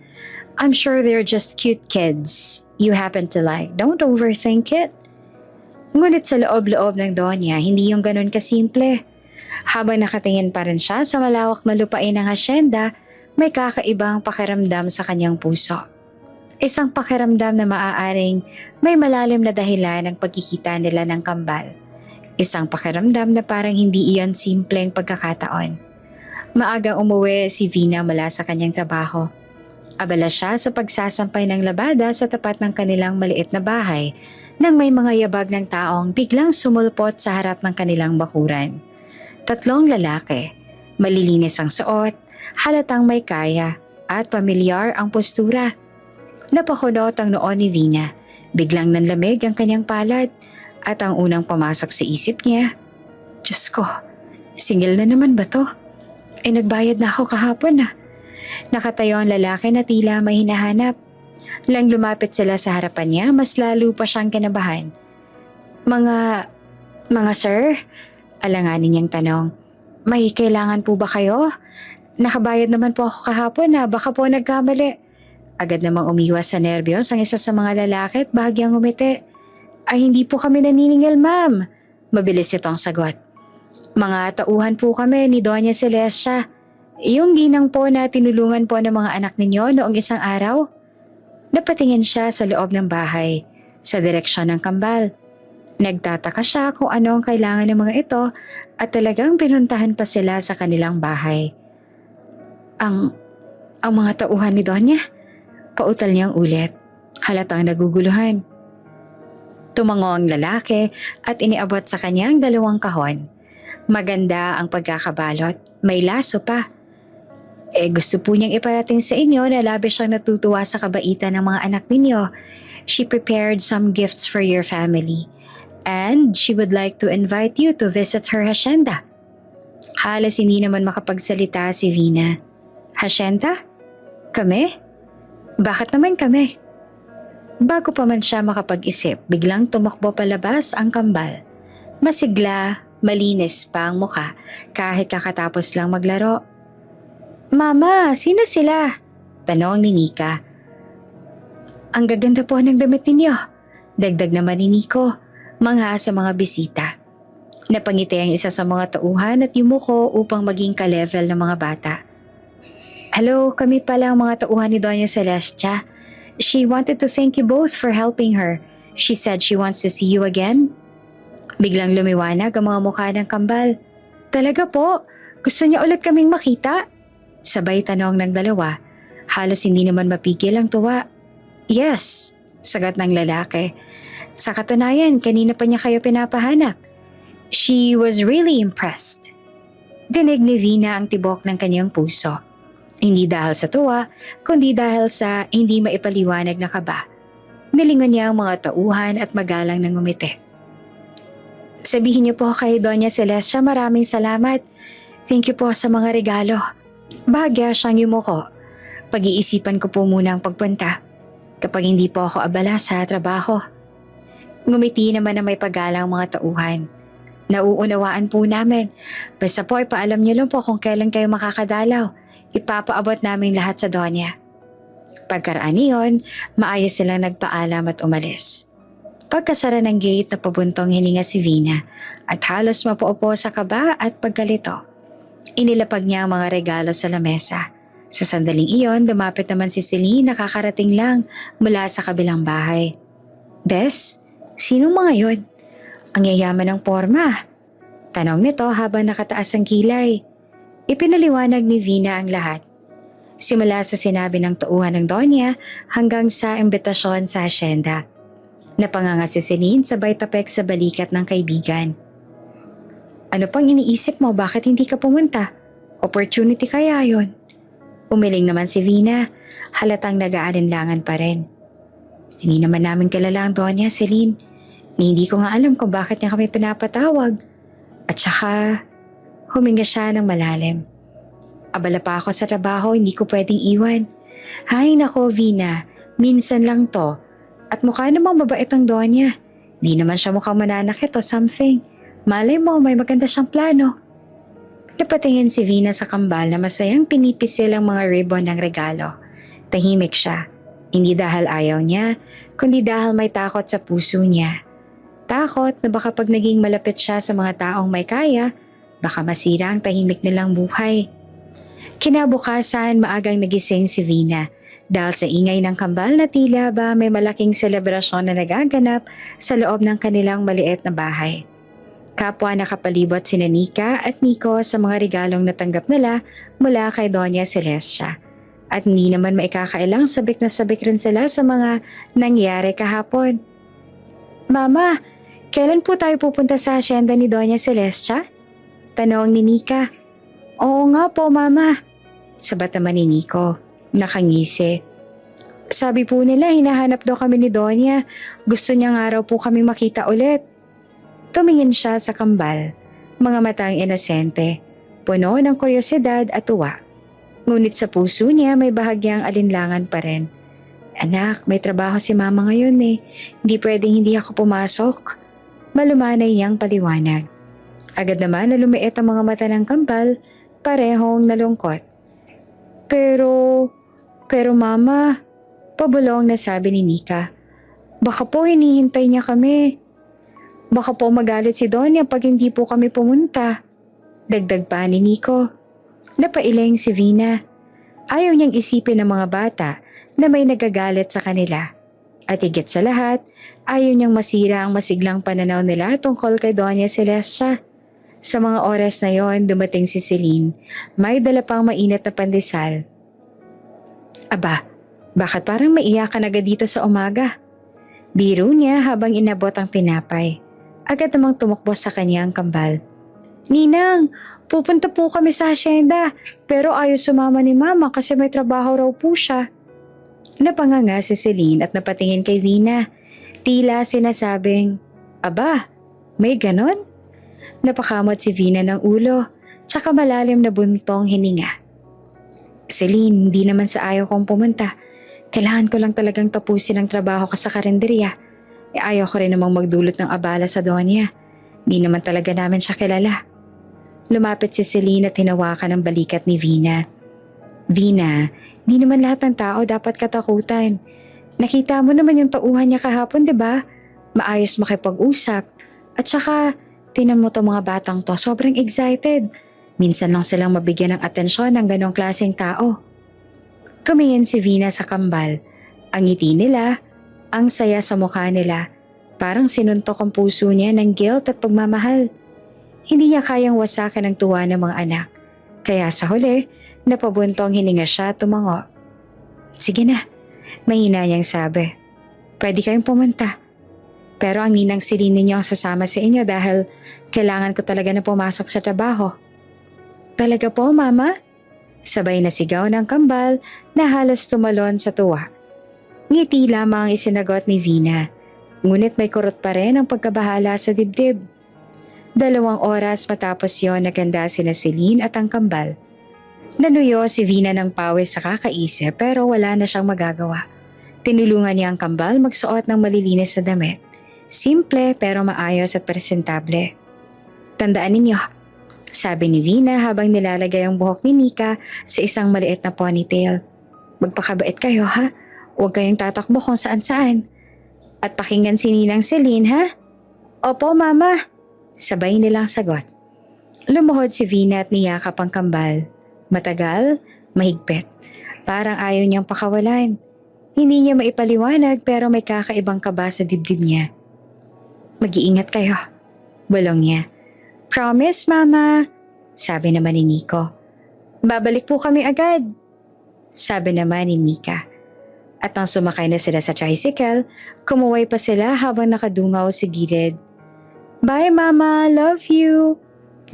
I'm sure they're just cute kids you happen to like. Don't overthink it. Ngunit sa loob-loob ng Donya, hindi yung ganun kasimple. Habang nakatingin pa rin siya sa malawak na lupain ng hacienda, may kakaibang pakiramdam sa kanyang puso. Isang pakiramdam na maaaring may malalim na dahilan ng pagkikita nila ng kambal. Isang pakiramdam na parang hindi iyon simpleng pagkakataon. Maagang umuwi si Vina mula sa kanyang trabaho. Abala siya sa pagsasampay ng labada sa tapat ng kanilang maliit na bahay nang may mga yabag ng taong biglang sumulpot sa harap ng kanilang bakuran. 3 lalaki, malilinis ang suot, halatang may kaya at pamilyar ang postura. Napakunot ang noon ni Vina. Biglang nanlamig ang kanyang palad at ang unang pumasok sa isip niya. Diyos ko, singil na naman ba to? Ay nagbayad na ako kahapon na. Nakatayo ang lalaki na tila may hinahanap. Lang lumapit sila sa harapan niya, mas lalo pa siyang kinabahan. Mga sir? Alanganin niyang tanong. May kailangan po ba kayo? Nakabayad naman po ako kahapon na baka po nagkamali. Agad namang umiwas sa nerbiyos ang isa sa mga lalaki at bahagyang umiti. Ay hindi po kami naniningil, ma'am. Mabilis itong sagot. Mga tauhan po kami ni Doña Celestia. Yung ginang po na tinulungan po ng mga anak ninyo noong isang araw. Napatingin siya sa loob ng bahay, sa direksyon ng kambal. Nagtataka siya kung ano ang kailangan ng mga ito at talagang pinuntahan pa sila sa kanilang bahay. Ang mga tauhan ni Donya? Pautal niyang ulit. Halatang naguguluhan. Tumango ang lalaki at iniabot sa kanyang 2 kahon. Maganda ang pagkakabalot. May laso pa. Gusto po niyang iparating sa inyo na labis siyang natutuwa sa kabaitan ng mga anak ninyo. She prepared some gifts for your family. And she would like to invite you to visit her hacienda. Halos hindi naman makapagsalita si Vina. Hacienda? Kami? Bakit naman kami? Bago pa man siya makapag-isip, biglang tumakbo palabas ang kambal. Masigla, malinis pa ang muka kahit kakatapos lang maglaro. Mama, sino sila? Tanong ni Nika. Ang gaganda po ng damit ninyo. Dagdag naman ni Nico. Mangha sa mga bisita. Napangiti ang isa sa mga tauhan at yumuko upang maging ka-level ng mga bata. Hello, kami pala ang mga tauhan ni Doña Celestia. She wanted to thank you both for helping her. She said she wants to see you again. Biglang lumiwanag ang mga mukha ng kambal. Talaga po? Gusto niya ulit kaming makita? Sabay tanong ng dalawa. Halos hindi naman mapigil ang tuwa. Yes, sagot ng lalaki. Sa katunayan, kanina pa niya kayo pinapahanap. She was really impressed. Dinig ni Vina ang tibok ng kanyang puso. Hindi dahil sa tuwa, kundi dahil sa hindi maipaliwanag na kaba. Nilingon niya ang mga tauhan at magalang ng ngumiti. Sabihin niyo po kay Doña Celestia maraming salamat. Thank you po sa mga regalo. Bahagya siyang yumuko. Pag-iisipan ko po muna ang pagpunta. Kapag hindi po ako abala sa trabaho. Ngumiti naman na may paggalang mga tauhan. Nauunawaan po namin. Basta po ipaalam niyo lang po kung kailan kayo makakadalaw. Ipapaabot namin lahat sa Donya. Pagkaraan niyon, maayos silang nagpaalam at umalis. Pagkasara ng gate na pabuntong hininga si Vina at halos mapaupo sa kaba at pagkalito. Inilapag niya ang mga regalo sa lamesa. Sa sandaling iyon, lumapit naman si Celine na kakarating lang mula sa kabilang bahay. Bes, sinong mga yun? Ang yayaman ng porma. Tanong nito habang nakataas ang kilay. Ipinaliwanag ni Vina ang lahat. Simula sa sinabi ng tauhan ng Donya hanggang sa imbitasyon sa asyenda. Napanganga si Celine sabay tapek sa balikat ng kaibigan. Ano pang iniisip mo, bakit hindi ka pumunta? Opportunity kaya yon? Umiling naman si Vina, halatang nag-aalinlangan pa rin. Hindi naman namin kilala ang Donya, Celine. Hindi ko nga alam kung bakit niya kami pinapatawag. At saka, huminga siya ng malalim. Abala pa ako sa trabaho, hindi ko pwedeng iwan. Hay nako, Vina, minsan lang to. At mukha namang mabait ang Donya. Di naman siya mukhang mananakit o something. Malay mo, may maganda siyang plano. Napatingin si Vina sa kambal na masayang pinipisil ang mga ribbon ng regalo. Tahimik siya. Hindi dahil ayaw niya, kundi dahil may takot sa puso niya. Takot na baka pag naging malapit siya sa mga taong may kaya, baka masira ang tahimik nilang buhay. Kinabukasan, maagang nagising si Vina dahil sa ingay ng kambal na tila ba may malaking selebrasyon na nagaganap sa loob ng kanilang maliit na bahay. Kapwa nakapalibot sina Nika at Nico sa mga regalong natanggap nila mula kay Doña Celestia. At hindi naman maikakailang sabik na sabik rin sila sa mga nangyari kahapon. Mama, kailan po tayo pupunta sa asyenda ni Doña Celestia? Tanong ni Nika. Oo nga po, Mama. Sabat naman ni Nico. Nakangisi. Sabi po nila hinahanap daw kami ni Doña. Gusto niya nga raw po kami makita ulit. Tumingin siya sa kambal. Mga matang inosente. Puno ng kuryosidad at tuwa. Ngunit sa puso niya may bahagyang alinlangan pa rin. Anak, may trabaho si Mama ngayon eh. Hindi pwedeng hindi ako pumasok. Malumanay niyang paliwanag. Agad naman na lumiit ang mga mata ng kambal, parehong nalungkot. Pero Mama, pabulong na sabi ni Nika. Baka po hinihintay niya kami. Baka po magalit si Donya pag hindi po kami pumunta. Dagdag pa ni Nico. Napailing si Vina. Ayaw niyang isipin ng mga bata na may nagagalit sa kanila. At higit sa lahat, ayaw niyang masira ang masiglang pananaw nila tungkol kay Doña Celestia. Sa mga oras na yon, dumating si Celine. May dala pang mainit na pandesal. Aba, bakit parang maiyakan agad dito sa umaga? Biro niya habang inabot ang tinapay. Agad namang tumakbo sa kanya ang kambal. Ninang, pupunta po kami sa asyenda, pero ayaw sumama ni Mama kasi may trabaho raw po siya. Napanganga si Celine at napatingin kay Vina. Tila sinasabing, Aba, may ganon? Napakamot si Vina ng ulo, tsaka malalim na buntong hininga. Celine, hindi naman sa ayaw kong pumunta. Kailangan ko lang talagang tapusin ang trabaho ko sa karinderya. Ayaw ko rin namang magdulot ng abala sa Donya. Di naman talaga namin siya kilala. Lumapit si Celine at hinawakan ang balikat ni Vina. Vina, di naman lahat ng tao dapat katakutan. Nakita mo naman yung tauhan niya kahapon, di ba? Maayos makipag-usap. At saka, tinan mo to mga batang to, sobrang excited. Minsan lang silang mabigyan ng atensyon ng ganong klaseng tao. Kumingin si Vina sa kambal. Ang ngiti nila, ang saya sa mukha nila. Parang sinuntok ang puso niya ng guilt at pagmamahal. Hindi niya kayang wasakan ang tuwa ng mga anak. Kaya sa huli, napabuntong hininga siya at tumango. Sige na, mahina niyang sabi. Pwede kayong pumunta. Pero ang ninang Celine ninyo ang sasama sa inyo dahil kailangan ko talaga na pumasok sa trabaho. Talaga po, Mama? Sabay na sigaw ng kambal na halos tumalon sa tuwa. Ngiti lamang ang isinagot ni Vina. Ngunit may kurot pa rin ang pagkabahala sa dibdib. 2 oras matapos yon naganda sina Celine at ang kambal. Nanuyo si Vina ng pawis sa kakaisip pero wala na siyang magagawa. Tinulungan niya ang kambal magsuot ng malilinis na damit. Simple pero maayos at presentable. Tandaan ninyo, sabi ni Vina habang nilalagay ang buhok ni Nika sa isang maliit na ponytail. Magpakabait kayo ha, huwag kayong tatakbo kung saan-saan. At pakinggan si Ninang Celine ha? Opo Mama, sabay nilang sagot. Lumuhod si Vina at niyakap ang kambal. Matagal, mahigpit. Parang ayaw niyang pakawalan. Hindi niya maipaliwanag pero may kakaibang kaba sa dibdib niya. Mag-iingat kayo, bulong niya. Promise, Mama, sabi naman ni Nico. Babalik po kami agad, sabi naman ni Mika. At nang sumakay na sila sa tricycle, kumuway pa sila habang nakadungaw sa gilid. Bye, Mama, love you.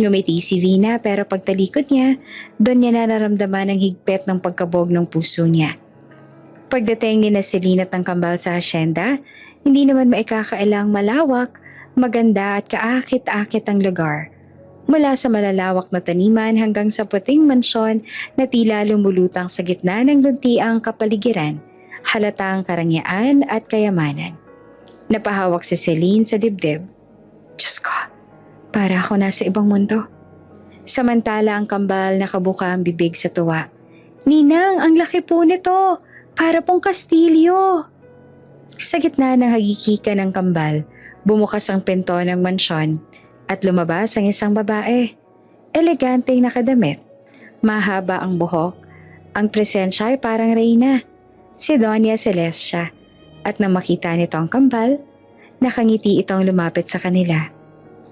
Ngumiti si Vina pero pagtalikod niya, doon niya nararamdaman ang higpit ng pagkabog ng puso niya. Pagdating ni na Celine at ng kambal sa hasyenda, hindi naman maikakailang malawak, maganda at kaakit-akit ang lugar. Mula sa malalawak na taniman hanggang sa puting mansyon na tila lumulutang sa gitna ng luntiang kapaligiran, halatang karangyaan at kayamanan. Napahawak si Celine sa dibdib. Diyos ko, para ako nasa ibang mundo. Samantala ang kambal nakabuka ang bibig sa tuwa. Ninang, ang laki po nito! Para pong kastilyo! Sa gitna ng hagikika ng kambal, bumukas ang pinto ng mansyon at lumabas ang isang babae. Eleganteng nakadamit. Mahaba ang buhok. Ang presensya ay parang reyna. Si Doña Celestia. At nang makita nito ang kambal, nakangiti itong lumapit sa kanila.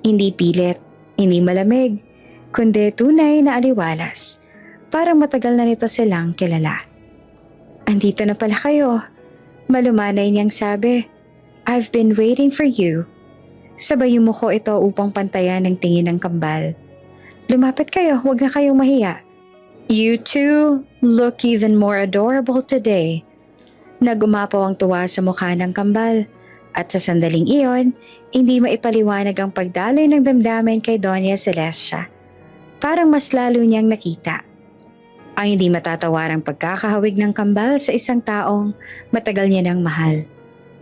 Hindi pilit, hindi malamig, kundi tunay na aliwalas. Parang matagal na nito silang kilala. Andito na pala kayo. Malumanay niyang sabi, I've been waiting for you. Sabay yumuko ito upang pantayan ng tingin ng kambal. Lumapit kayo, huwag na kayong mahiya. You two look even more adorable today. Nagumapaw ang tuwa sa mukha ng kambal. At sa sandaling iyon, hindi maipaliwanag ang pagdaloy ng damdamin kay Doña Celestia. Parang mas lalo niyang nakita. Ang hindi matatawarang pagkakahawig ng kambal sa isang taong matagal niya nang mahal.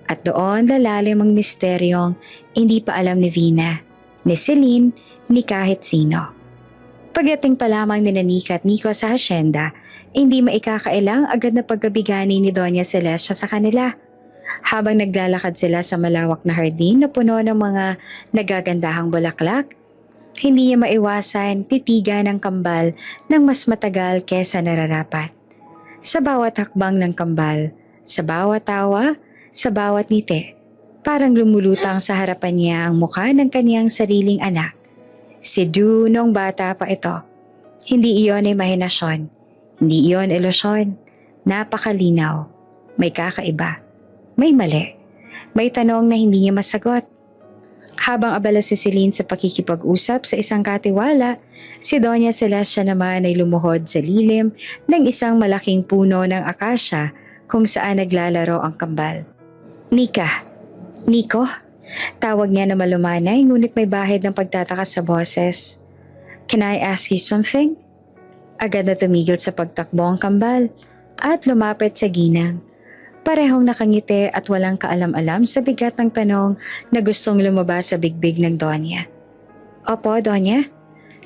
At doon lalalim ang misteryong hindi pa alam ni Vina, ni Celine, ni kahit sino. Pagdating pa lamang ni Nika at Nico sa hasyenda, hindi maikakailang agad na pagkabigani ni Doña Celestia sa kanila. Habang naglalakad sila sa malawak na hardin na puno ng mga nagagandahang bulaklak, hindi niya maiwasan titigan ng kambal ng mas matagal kesa nararapat. Sa bawat hakbang ng kambal, sa bawat tawa, sa bawat ngiti, parang lumulutang sa harapan niya ang mukha ng kaniyang sariling anak. Si Du nung bata pa ito. Hindi iyon imahinasyon, hindi iyon ilusyon. Napakalinaw, may kakaiba. May mali. May tanong na hindi niya masagot. Habang abala si Celine sa pakikipag-usap sa isang katiwala, si Doña Celestia naman ay lumuhod sa lilim ng isang malaking puno ng akasya kung saan naglalaro ang kambal. Nika, Nico, tawag niya na malumanay ngunit may bahid ng pagtataka sa boses. Can I ask you something? Agad na tumigil sa pagtakbo ang kambal at lumapit sa ginang. Parehong nakangiti at walang kaalam-alam sa bigat ng tanong na gustong lumabas sa bigbig ng Donya. Opo, Donya.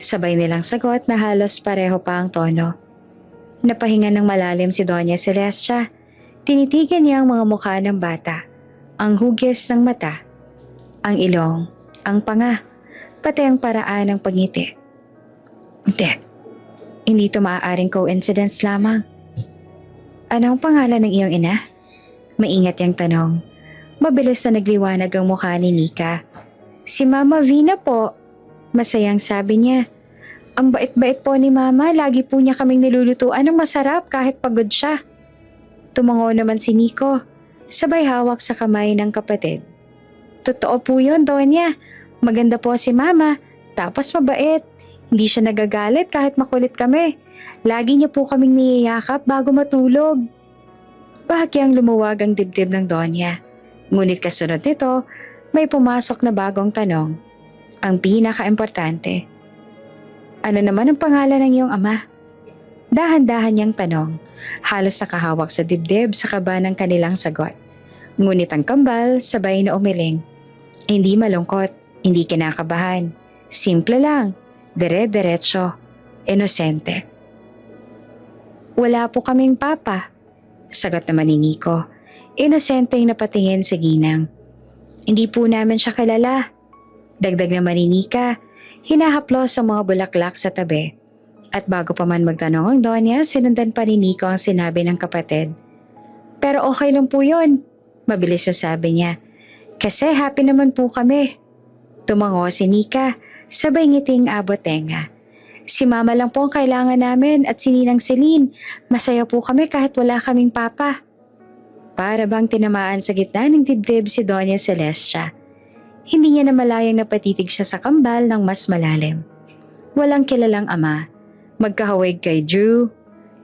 Sabay nilang sagot na halos pareho pa ang tono. Napahinga ng malalim si Doña Celestia. Tinitigan niya ang mga mukha ng bata, ang hugis ng mata, ang ilong, ang panga, pati ang paraan ng pagngiti. Hindi ito maaaring coincidence lamang. Anong pangalan ng iyong ina? Maingat yang tanong. Mabilis na nagliwanag ang mukha ni Nika. Si Mama Vina po. Masayang sabi niya. Ang bait-bait po ni Mama, lagi po niya kaming nilulutuan ng masarap kahit pagod siya. Tumango naman si Nico, sabay hawak sa kamay ng kapatid. Totoo po yun, Donya. Maganda po si Mama, tapos mabait. Hindi siya nagagalit kahit makulit kami. Lagi niya po kaming niyayakap bago matulog. Bahagyang lumuwag ang dibdib ng Donya. Ngunit kasunod nito, may pumasok na bagong tanong. Ang pinaka-importante. Ano naman ang pangalan ng iyong ama? Dahan-dahan niyang tanong. Halos nakahawak sa dibdib sa kaba ng kanilang sagot. Ngunit ang kambal sabay na umiling. Hindi malungkot, hindi kinakabahan. Simple lang, dire-diretso, inosente. Wala po kaming papa, sagot naman ni Nico. Inosenteng napatingin sa ginang. Hindi po namin siya kilala. Dagdag naman ni Nika, hinahaplos ang mga bulaklak sa tabi. At bago pa man magtanong ang Donya, sinundan pa ni Nico ang sinabi ng kapatid. Pero okay lang po yun, mabilis na sabi niya. Kasi happy naman po kami. Tumango si Nika, sabay ngiting abot tenga. Si Mama lang po ang kailangan namin at si Ninang Celine. Masaya po kami kahit wala kaming papa. Para bang tinamaan sa gitna ng dibdib si Doña Celestia. Hindi niya namalayang napatitig siya sa kambal ng mas malalim. Walang kilalang ama. Magkahawig kay Drew.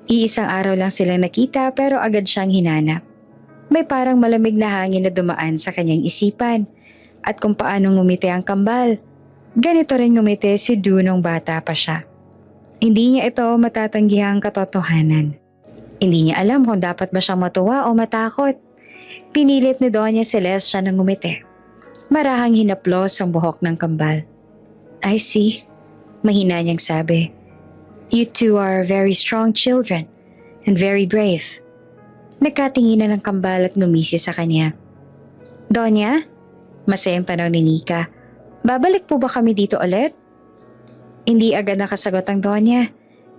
Iisang araw lang silang nakita pero agad siyang hinanap. May parang malamig na hangin na dumaan sa kanyang isipan. At kung paano ngumiti ang kambal. Ganito rin ngumiti si Drew nung bata pa siya. Hindi niya ito matatanggihang katotohanan. Hindi niya alam kung dapat ba siyang matuwa o matakot. Pinilit ni Doña Celestia na ngumiti. Marahang hinaplos ang buhok ng kambal. I see, mahina niyang sabi. You two are very strong children and very brave. Nagkatinginan ng kambal at ngumisi sa kanya. Donya? Masayang tanong ni Nika. Babalik po ba kami dito ulit? Hindi agad nakasagot ang Donya.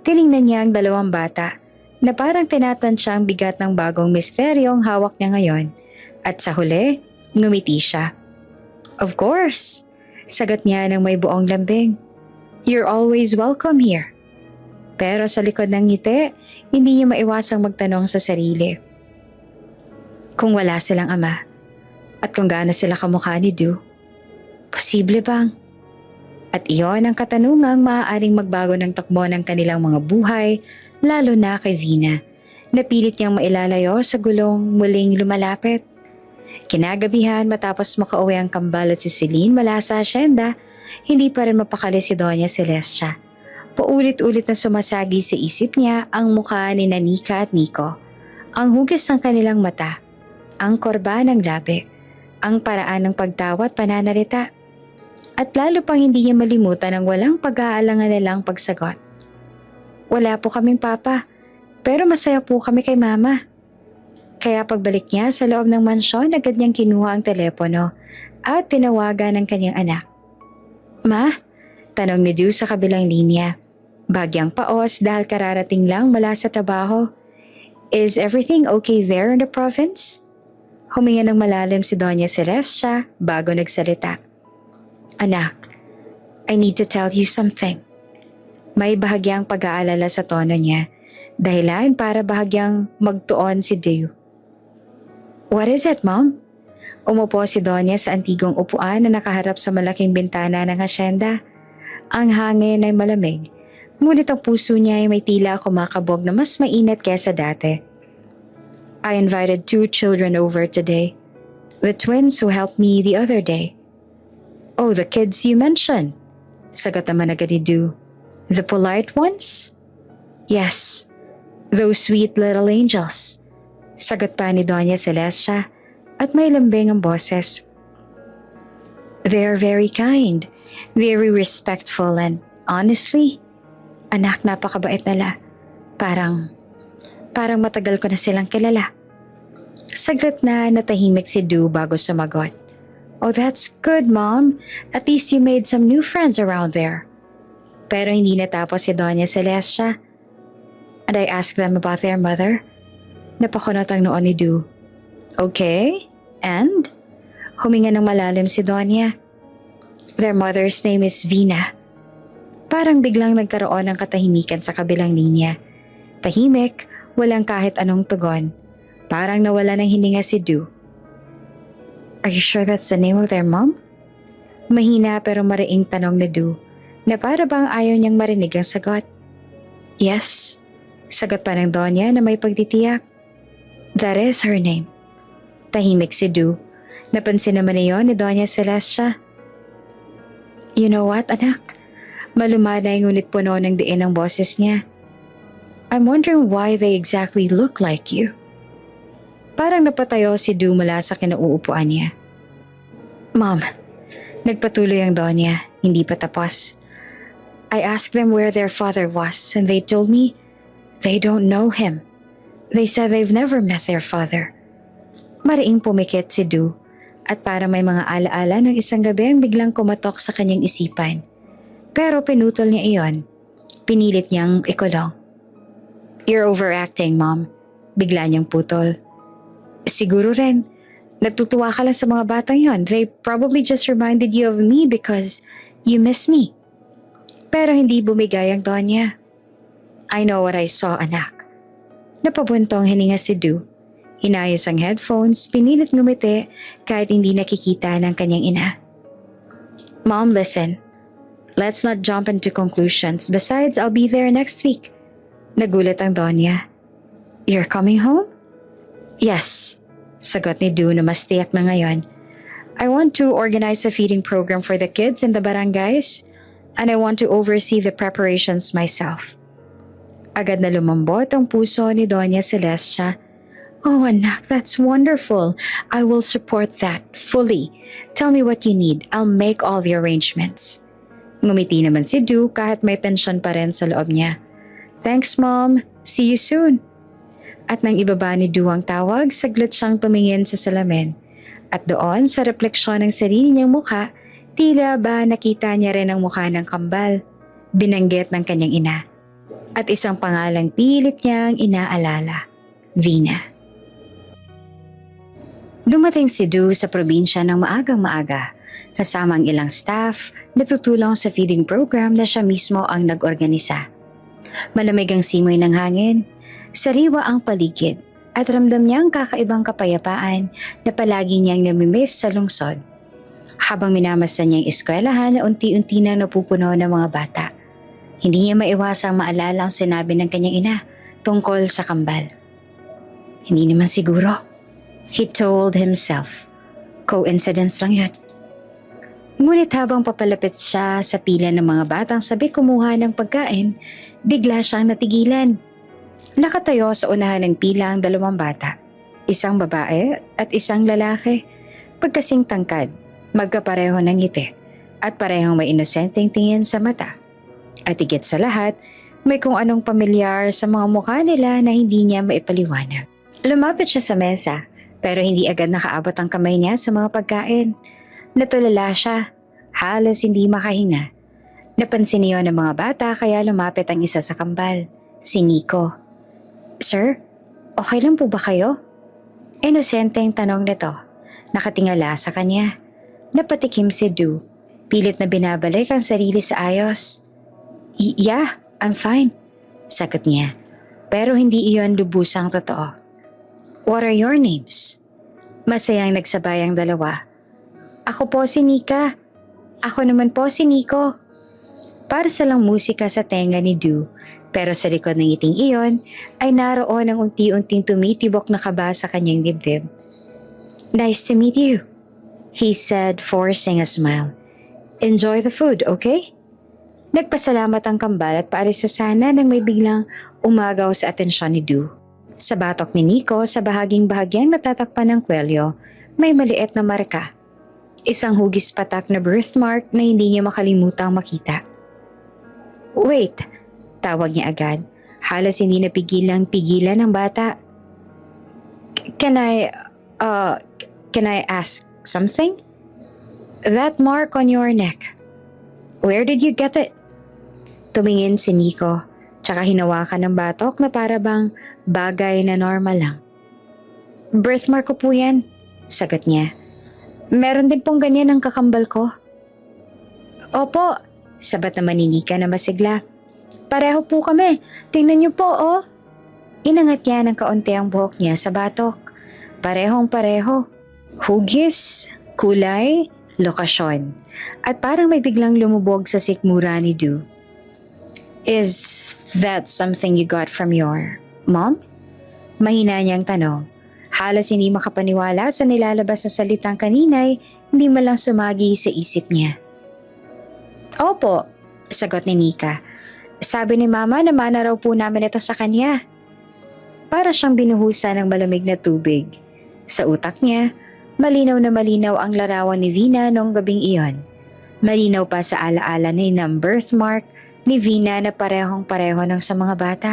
Tiningnan niya ang dalawang bata na parang tinatansya ang bigat ng bagong misteryong hawak niya ngayon. At sa huli, ngumiti siya. Of course, sagot niya ng may buong lambing. You're always welcome here. Pero sa likod ng ngiti, hindi niya maiwasang magtanong sa sarili. Kung wala silang ama, at kung gaano sila kamukha ni Drew, posible bang? At iyon ang katanungang maaaring magbago ng takbo ng kanilang mga buhay, lalo na kay Vina, na pilit niyang mailalayo sa gulong muling lumalapit. Kinagabihan matapos makauwi ang kambal at si Celine mula sa asyenda, hindi pa rin mapakali si Doña Celestia. Paulit-ulit na sumasagi sa isip niya ang mukha ni Nika at Nico, ang hugis ng kanilang mata, ang korba ng labi, ang paraan ng pagtawa at pananalita. At lalo pang hindi niya malimutan ang walang pag-aalangan nilang pagsagot. Wala po kaming papa, pero masaya po kami kay Mama. Kaya pagbalik niya sa loob ng mansyon, agad niyang kinuha ang telepono at tinawagan ang kanyang anak. Ma? Tanong ni Drew sa kabilang linya. Bagyang paos dahil kararating lang mula sa trabaho. Is everything okay there in the province? Huminga ng malalim si Doña Celestia bago nagsalita. Anak, I need to tell you something. May bahagyang pag-aalala sa tono niya, dahilan para bahagyang magtuon si Drew. What is it, Mom? Umupo si Donya sa antigong upuan na nakaharap sa malaking bintana ng asyenda. Ang hangin ay malamig, ngunit ang puso niya ay may tila kumakabog na mas mainit kesa dati. I invited 2 children over today. The twins who helped me the other day. Oh, the kids you mentioned. Sagot naman agad ni Drew. The polite ones? Yes, those sweet little angels. Sagot pa ni Doña Celestia at may lambing ang boses. They are very kind, very respectful and honestly, anak napakabait nila. Parang matagal ko na silang kilala. Saglit na natahimik si Drew bago sumagot. Oh, that's good, Mom. At least you made some new friends around there. Pero hindi natapos si Doña Celestia. And I asked them about their mother. Napakunot ang noon ni Du. Okay, and? Huminga ng malalim si Donya. Their mother's name is Vina. Parang biglang nagkaroon ng katahimikan sa kabilang linya. Tahimik, walang kahit anong tugon. Parang nawala ng hininga si Du. Are you sure that's the name of their mom? Mahina pero mariing tanong ni Du, na para bang ayaw niyang marinig ang sagot. Yes, sagot pa ng Donya na may pagtitiyak. That is her name. Tahimik si Du. Napansin naman niyon ni Doña Celestia. You know what, anak? Malumanay ngunit puno ng diin ang boses niya. I'm wondering why they exactly look like you. Parang napatayo si Du mula sa kinauupuan niya. Mom, nagpatuloy ang Donya, hindi pa tapos. I asked them where their father was and they told me they don't know him. They said they've never met their father. Mariing pumikit si Du at para may mga alaala ng isang gabi ang biglang kumatok sa kanyang isipan. Pero pinutol niya iyon. Pinilit niyang ikulong. You're overacting, Mom. Bigla niyang putol. Siguro rin, natutuwa ka lang sa mga batang yon. They probably just reminded you of me because you miss me. Pero hindi bumigay ang Donya. I know what I saw, anak. Napabuntong hininga si Du. Inayos ang headphones, pinilit ngumiti kahit hindi nakikita ng kanyang ina. Mom, listen. Let's not jump into conclusions. Besides, I'll be there next week. Nagulat ang Donya. You're coming home? Yes, sagot ni Du na mas tiyak na ngayon. I want to organize a feeding program for the kids in the barangays and I want to oversee the preparations myself. Agad na lumambot ang puso ni Doña Celestia. Oh anak, that's wonderful. I will support that fully. Tell me what you need. I'll make all the arrangements. Ngumiti naman si Du kahit may tensyon pa rin sa loob niya. Thanks, Mom. See you soon. At nang ibaba ni Du ang tawag, saglit siyang tumingin sa salamin. At doon sa refleksyon ng sarili niyang mukha, tila ba nakita niya rin ang mukha ng kambal. Binanggit ng kanyang ina. At isang pangalang pilit niyang inaalala. Vina. Dumating si Du sa probinsya ng maagang maaga, kasama ang ilang staff na tutulong sa feeding program na siya mismo ang nag-organisa. Malamig ang simoy ng hangin, sariwa ang paligid at ramdam niya ang kakaibang kapayapaan na palagi niyang namimiss sa lungsod. Habang minamasan niya ang eskwelahan na unti-unti na napupuno ng mga bata, hindi niya maiwasang maalala ang sinabi ng kanyang ina tungkol sa kambal. Hindi naman siguro. He told himself. Coincidence lang yun. Ngunit habang papalapit siya sa pila ng mga batang sabik kumuha ng pagkain, bigla siyang natigilan. Nakatayo sa unahan ng pila ang dalawang bata, isang babae at isang lalaki. Pagkasing tangkad, magkapareho ng ngiti at parehong may inosenteng tingin sa mata. At higit sa lahat, may kung anong pamilyar sa mga mukha nila na hindi niya maipaliwanag. Lumapit siya sa mesa. Pero hindi agad nakaabot ang kamay niya sa mga pagkain. Natulala siya, halos hindi makahinga. Napansin niyo ng mga bata kaya lumapit ang isa sa kambal, si Nico. Sir, okay lang po ba kayo? Inosenteng tanong nito, nakatingala sa kanya. Napatikim si Du, pilit na binabalik ang sarili sa ayos. Yeah, I'm fine, sagot niya. Pero hindi iyon lubusang totoo. What are your names? Masayang nagsabay ang dalawa. Ako po si Nika. Ako naman po si Nico. Para sa lang musika sa tenga ni Du, pero sa likod ng ngiting iyon ay naroon ang unti-unting tumitibok na kaba sa kanyang dibdib. Nice to meet you, he said, forcing a smile. Enjoy the food, okay? Nagpasalamat ang kambal at paalis sa sana nang may biglang umagaw sa atensyon ni Du. Sa batok ni Nico sa bahagyang natatakpan ng kwelyo, may maliit na marka. Isang hugis patak na birthmark na hindi niya makalimutang makita. Wait, tawag niya agad. Halos hindi napigilan ng bata. Can I ask something? That mark on your neck. Where did you get it? Tumingin si Nico. Tsaka hinawakan ng batok na para bang bagay na normal lang. Birthmark ko po yan, sagot niya. Meron din pong ganyan ang kakambal ko. Opo, sabat naman ni Nika na masigla. Pareho po kami, tingnan niyo po oh. Inangat niya ng kaunti ang buhok niya sa batok. Parehong pareho. Hugis, kulay, lokasyon. At parang may biglang lumubog sa sikmura ni Du. Is that something you got from your mom? Mahina niyang tanong. Halos hindi makapaniwala sa nilalabas na salitang kaninay, hindi man lang sumagi sa isip niya. Opo, sagot ni Nika. Sabi ni Mama na mana raw po namin ito sa kanya. Para siyang binuhusan ng malamig na tubig. Sa utak niya, malinaw na malinaw ang larawan ni Vina noong gabing iyon. Malinaw pa sa alaala ni ng birthmark ni Vina na parehong-pareho ng sa mga bata.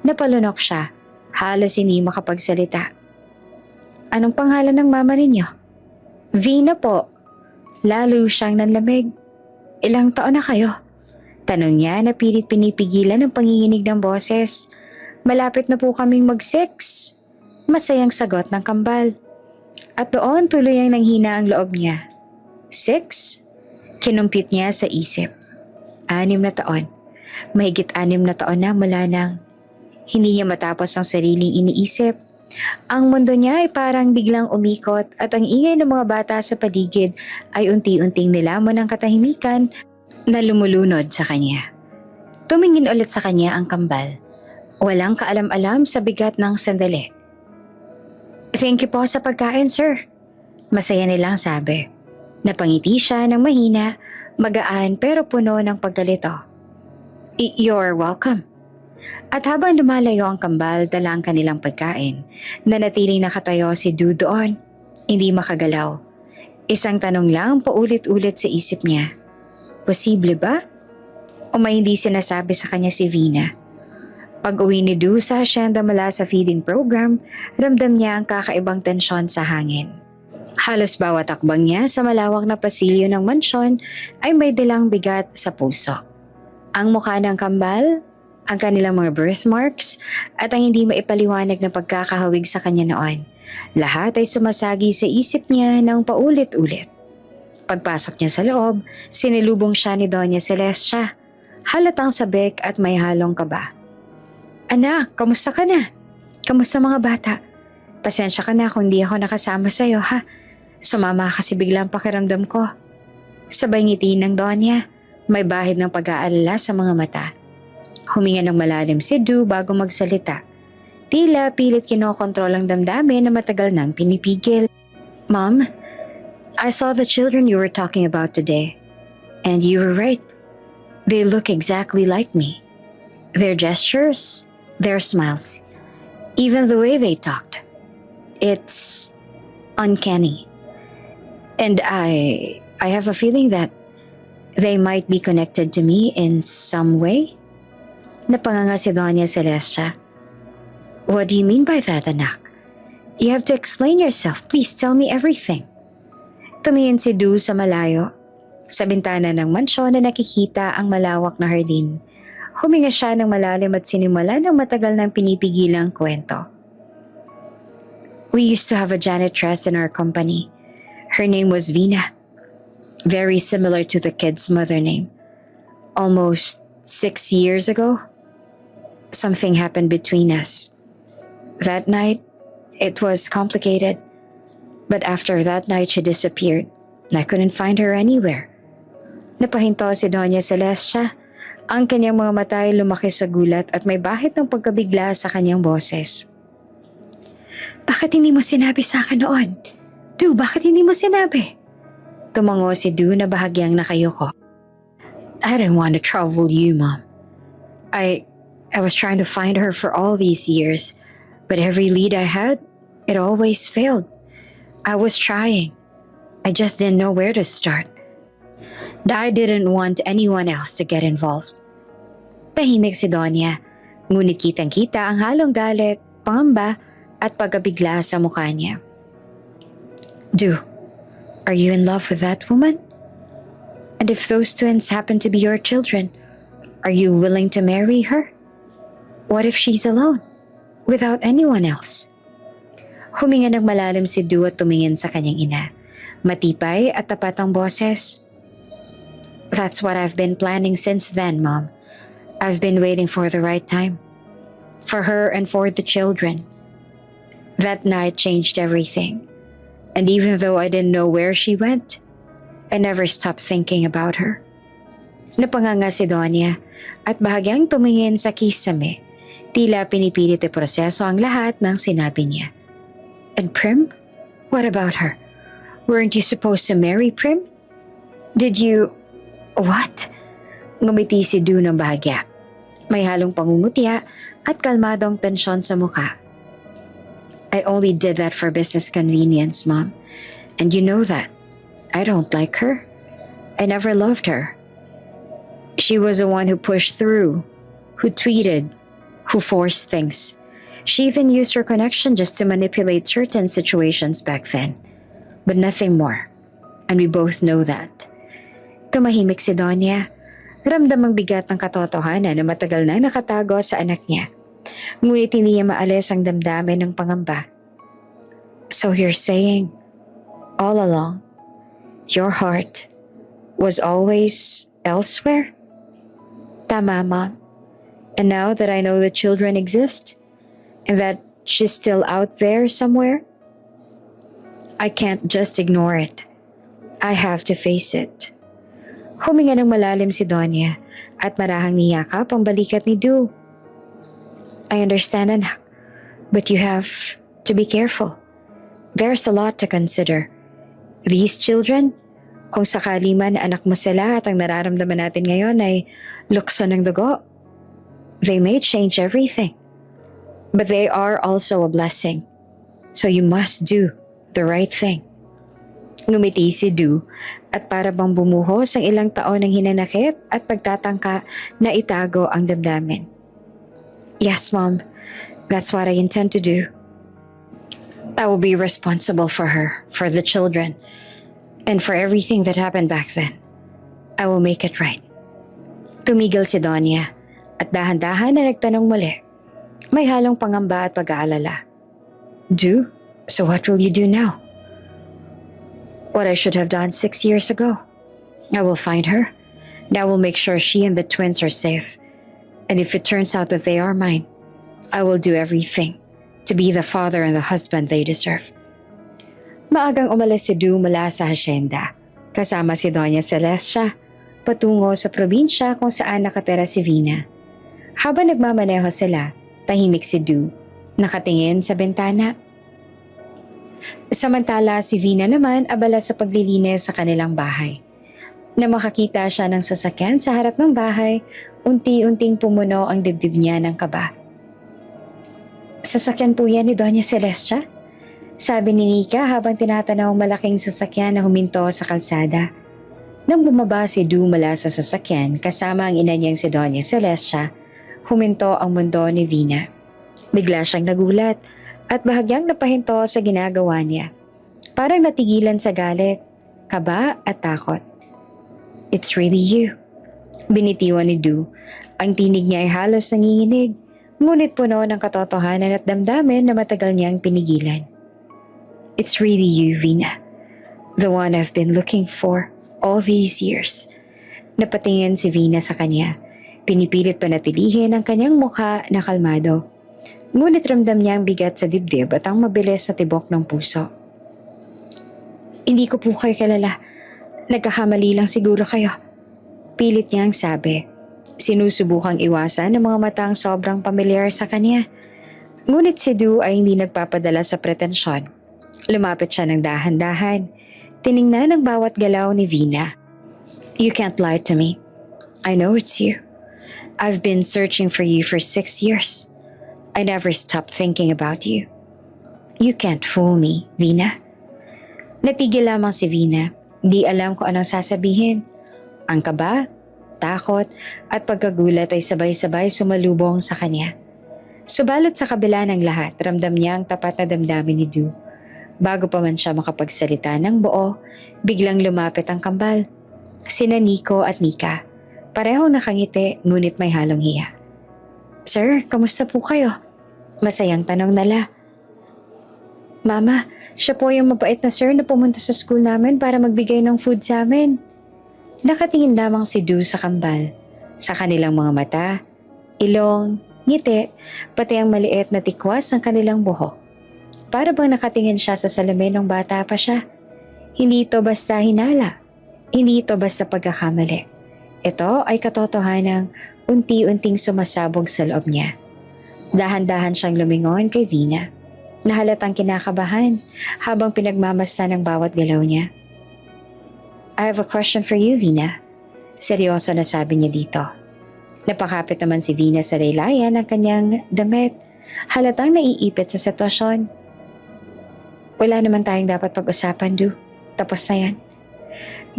Napalunok siya, halos hindi makapagsalita. Anong pangalan ng mama ninyo? Vina po. Lalo siyang nanlamig. Ilang taon na kayo? Tanong niya na pilit pinipigilan ng panginginig ng boses. Malapit na po kaming mag-6. Masayang sagot ng kambal. At doon tuloy ang nanghina ang loob niya. 6? Kinumpit niya sa isip. 6 na taon. Mahigit 6 na taon na mula nang hindi niya matapos ang sariling iniisip. Ang mundo niya ay parang biglang umikot at ang ingay ng mga bata sa paligid ay unti-unting nilamon ng katahimikan na lumulunod sa kanya. Tumingin ulit sa kanya ang kambal. Walang kaalam-alam sa bigat ng sandali. Thank you po sa pagkain, sir. Masaya nilang sabi. Napangiti siya ng mahina, magaan pero puno ng paggalito. You're welcome. At habang lumalayo ang kambal dala ang kanilang pagkain, nanatiling nakatayo si Du doon, hindi makagalaw. Isang tanong lang paulit-ulit sa isip niya. Posible ba? O may hindi sinasabi sa kanya si Vina? Pag-uwi ni Du sa asyenda mula sa feeding program, ramdam niya ang kakaibang tensyon sa hangin. Halos bawat akbang niya sa malawak na pasilyo ng mansyon ay may dilang bigat sa puso. Ang mukha ng kambal, ang kanilang mga birthmarks, at ang hindi maipaliwanag na pagkakahawig sa kanya noon. Lahat ay sumasagi sa isip niya ng paulit-ulit. Pagpasok niya sa loob, sinilubong siya ni Doña Celestia. Halatang sabik at may halong kaba. Anak, kamusta ka na? Kamusta mga bata? Pasensya ka na kung di ako nakasama sa'yo ha. Sumama kasi biglang pakiramdam ko. Sabay ngiti ng Doña, may bahid ng pag-aalala sa mga mata. Huminga ng malalim si Du bago magsalita. Tila pilit kinokontrol ang damdamin na matagal nang pinipigil. Mom, I saw the children you were talking about today. And you were right. They look exactly like me. Their gestures, their smiles, even the way they talked. It's uncanny. And I have a feeling that they might be connected to me in some way. Napanganga si Doña Celestia. What do you mean by that, anak? You have to explain yourself. Please tell me everything. Tumingin si Du sa malayo. Sa bintana ng mansyon na nakikita ang malawak na hardin. Huminga siya ng malalim at sinimula ng matagal nang pinipigilang kwento. We used to have a janitress in our company. Her name was Vina. Very similar to the kid's mother name. Almost 6 years ago, something happened between us. That night, it was complicated. But after that night, she disappeared. I couldn't find her anywhere. Napahinto si Doña Celestia. Ang kanyang mga mata ay lumaki sa gulat at may bahid ng pagkabigla sa kanyang boses. Bakit hindi mo sinabi sa akin noon? Du, bakit hindi mo sinabi? Tumango si Du na bahagyang nakayuko. I didn't want to trouble you, Mom. I was trying to find her for all these years, but every lead I had, it always failed. I was trying. I just didn't know where to start. I didn't want anyone else to get involved. Tahimik si Donya, ngunit kitang-kita ang halong galit, pangamba at pagkabigla sa mukha niya. Du, are you in love with that woman? And if those twins happen to be your children, are you willing to marry her? What if she's alone, without anyone else? Huminga ng malalim si Du at tumingin sa kanyang ina. Matipay at tapat ang boses. That's what I've been planning since then, Mom. I've been waiting for the right time. For her and for the children. That night changed everything. And even though I didn't know where she went, I never stopped thinking about her. Napanganga si Donya at bahagyang tumingin sa kisame. Tila pinipilit iproseso ang lahat ng sinabi niya. And Prim? What about her? Weren't you supposed to marry Prim? Did you... What? Ngumiti si Du ng bahagya. May halong pangungutya at kalmadong tensyon sa mukha. I only did that for business convenience, Mom. And you know that. I don't like her. I never loved her. She was the one who pushed through, who tweeted, who forced things. She even used her connection just to manipulate certain situations back then. But nothing more. And we both know that. Tumahimik si Donya. Ramdam ang bigat ng katotohanan na matagal na nakatago sa anak niya. Ngunit hindi niya maalis ang damdamin ng pangamba. So you're saying, all along, your heart was always elsewhere? Tama, Mom. And now that I know the children exist, and that she's still out there somewhere, I can't just ignore it. I have to face it. Huminga ng malalim si Donya at marahang niyakap ang balikat ni Du. I understand, anak, but you have to be careful. There's a lot to consider. These children, kung sakali man anak mo sila at ang nararamdaman natin ngayon ay lukso ng dugo, they may change everything. But they are also a blessing. So you must do the right thing. Ngumiti si Du at para bang bumuhos ang ilang taon ng hinanakit at pagtatangka na itago ang damdamin. Yes, Mom. That's what I intend to do. I will be responsible for her, for the children, and for everything that happened back then. I will make it right. Tumigil si Donya at dahan-dahan na nagtanong muli. May halong pangamba at pag-aalala. Do? So what will you do now? What I should have done 6 years ago. I will find her, and I will make sure she and the twins are safe. And if it turns out that they are mine, I will do everything to be the father and the husband they deserve. Maagang umalis si Du mula sa hasyenda, kasama si Doña Celestia, patungo sa probinsya kung saan nakatira si Vina. Habang nagmamaneho sila, tahimik si Du, nakatingin sa bintana. Samantala si Vina naman abala sa paglilinis sa kanilang bahay. Na makakita siya ng sasakyan sa harap ng bahay, unti-unting pumuno ang dibdib niya ng kaba. Sasakyan po yan ni Doña Celestia? Sabi ni Nika habang tinatanaw ang malaking sasakyan na huminto sa kalsada. Nang bumaba si Du mula sa sasakyan kasama ang ina niyang si Doña Celestia, huminto ang mundo ni Vina. Bigla siyang nagulat at bahagyang napahinto sa ginagawa niya. Parang natigilan sa galit, kaba at takot. It's really you. Binitiwan ni Du. Ang tinig niya ay halos nanginginig, ngunit puno ng katotohanan at damdamin na matagal niyang pinigilan. It's really you, Vina. The one I've been looking for all these years. Napatingin si Vina sa kanya. Pinipilit panatilihin ang kanyang mukha na kalmado. Ngunit ramdam niya ang bigat sa dibdib at ang mabilis na tibok ng puso. Hindi ko po kayo kilala. Nagkakamali lang siguro kayo. Pilit niyang sabi. Sinusubukang iwasan ng mga matang sobrang pamilyar sa kanya. Ngunit si Du ay hindi nagpapadala sa pretensyon. Lumapit siya ng dahan-dahan. Tiningnan ang bawat galaw ni Vina. You can't lie to me. I know it's you. I've been searching for you for 6 years. I never stopped thinking about you. You can't fool me, Vina. Natigil lamang si Vina. Di alam kung anong sasabihin. Ang kaba, takot, at pagkagulat ay sabay-sabay sumalubong sa kanya. Subalit sa kabila ng lahat, ramdam niya ang tapat na damdamin ni Du. Bago pa man siya makapagsalita ng buo, biglang lumapit ang kambal. Sina Nico at Nika. Parehong nakangiti ngunit may halong hiya. Sir, kamusta po kayo? Masayang tanong nala. Mama, siya po yung mabait na sir na pumunta sa school namin para magbigay ng food sa amin. Nakatingin lamang si Du sa kambal. Sa kanilang mga mata, ilong, ngiti, pati ang maliit na tikwas ng kanilang buhok. Para bang nakatingin siya sa salamin ng bata pa siya. Hindi ito basta hinala. Hindi ito basta pagkakamali. Ito ay katotohanang unti-unting sumasabog sa loob niya. Dahan-dahan siyang lumingon kay Vina. Nahalatang kinakabahan habang pinagmamasdan ng bawat galaw niya. I have a question for you, Vina. Seryoso na sabi niya dito. Napakapit naman si Vina sa laylayan ng kanyang damit. Halatang naiipit sa sitwasyon. Wala naman tayong dapat pag-usapan, Du. Tapos na yan.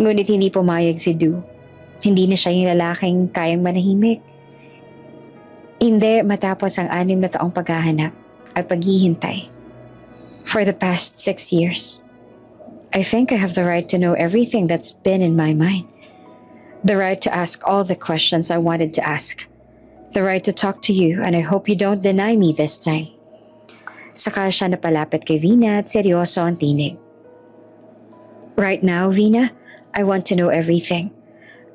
Ngunit hindi pumayag si Du. Hindi na siya yung lalaking kayang manahimik. Hindi matapos ang 6 na taong paghahanap at paghihintay. For the past 6 years. I think I have the right to know everything that's been in my mind. The right to ask all the questions I wanted to ask. The right to talk to you, and I hope you don't deny me this time. Saka siya napalapit kay Vina at seryoso ang tinig. Right now, Vina, I want to know everything.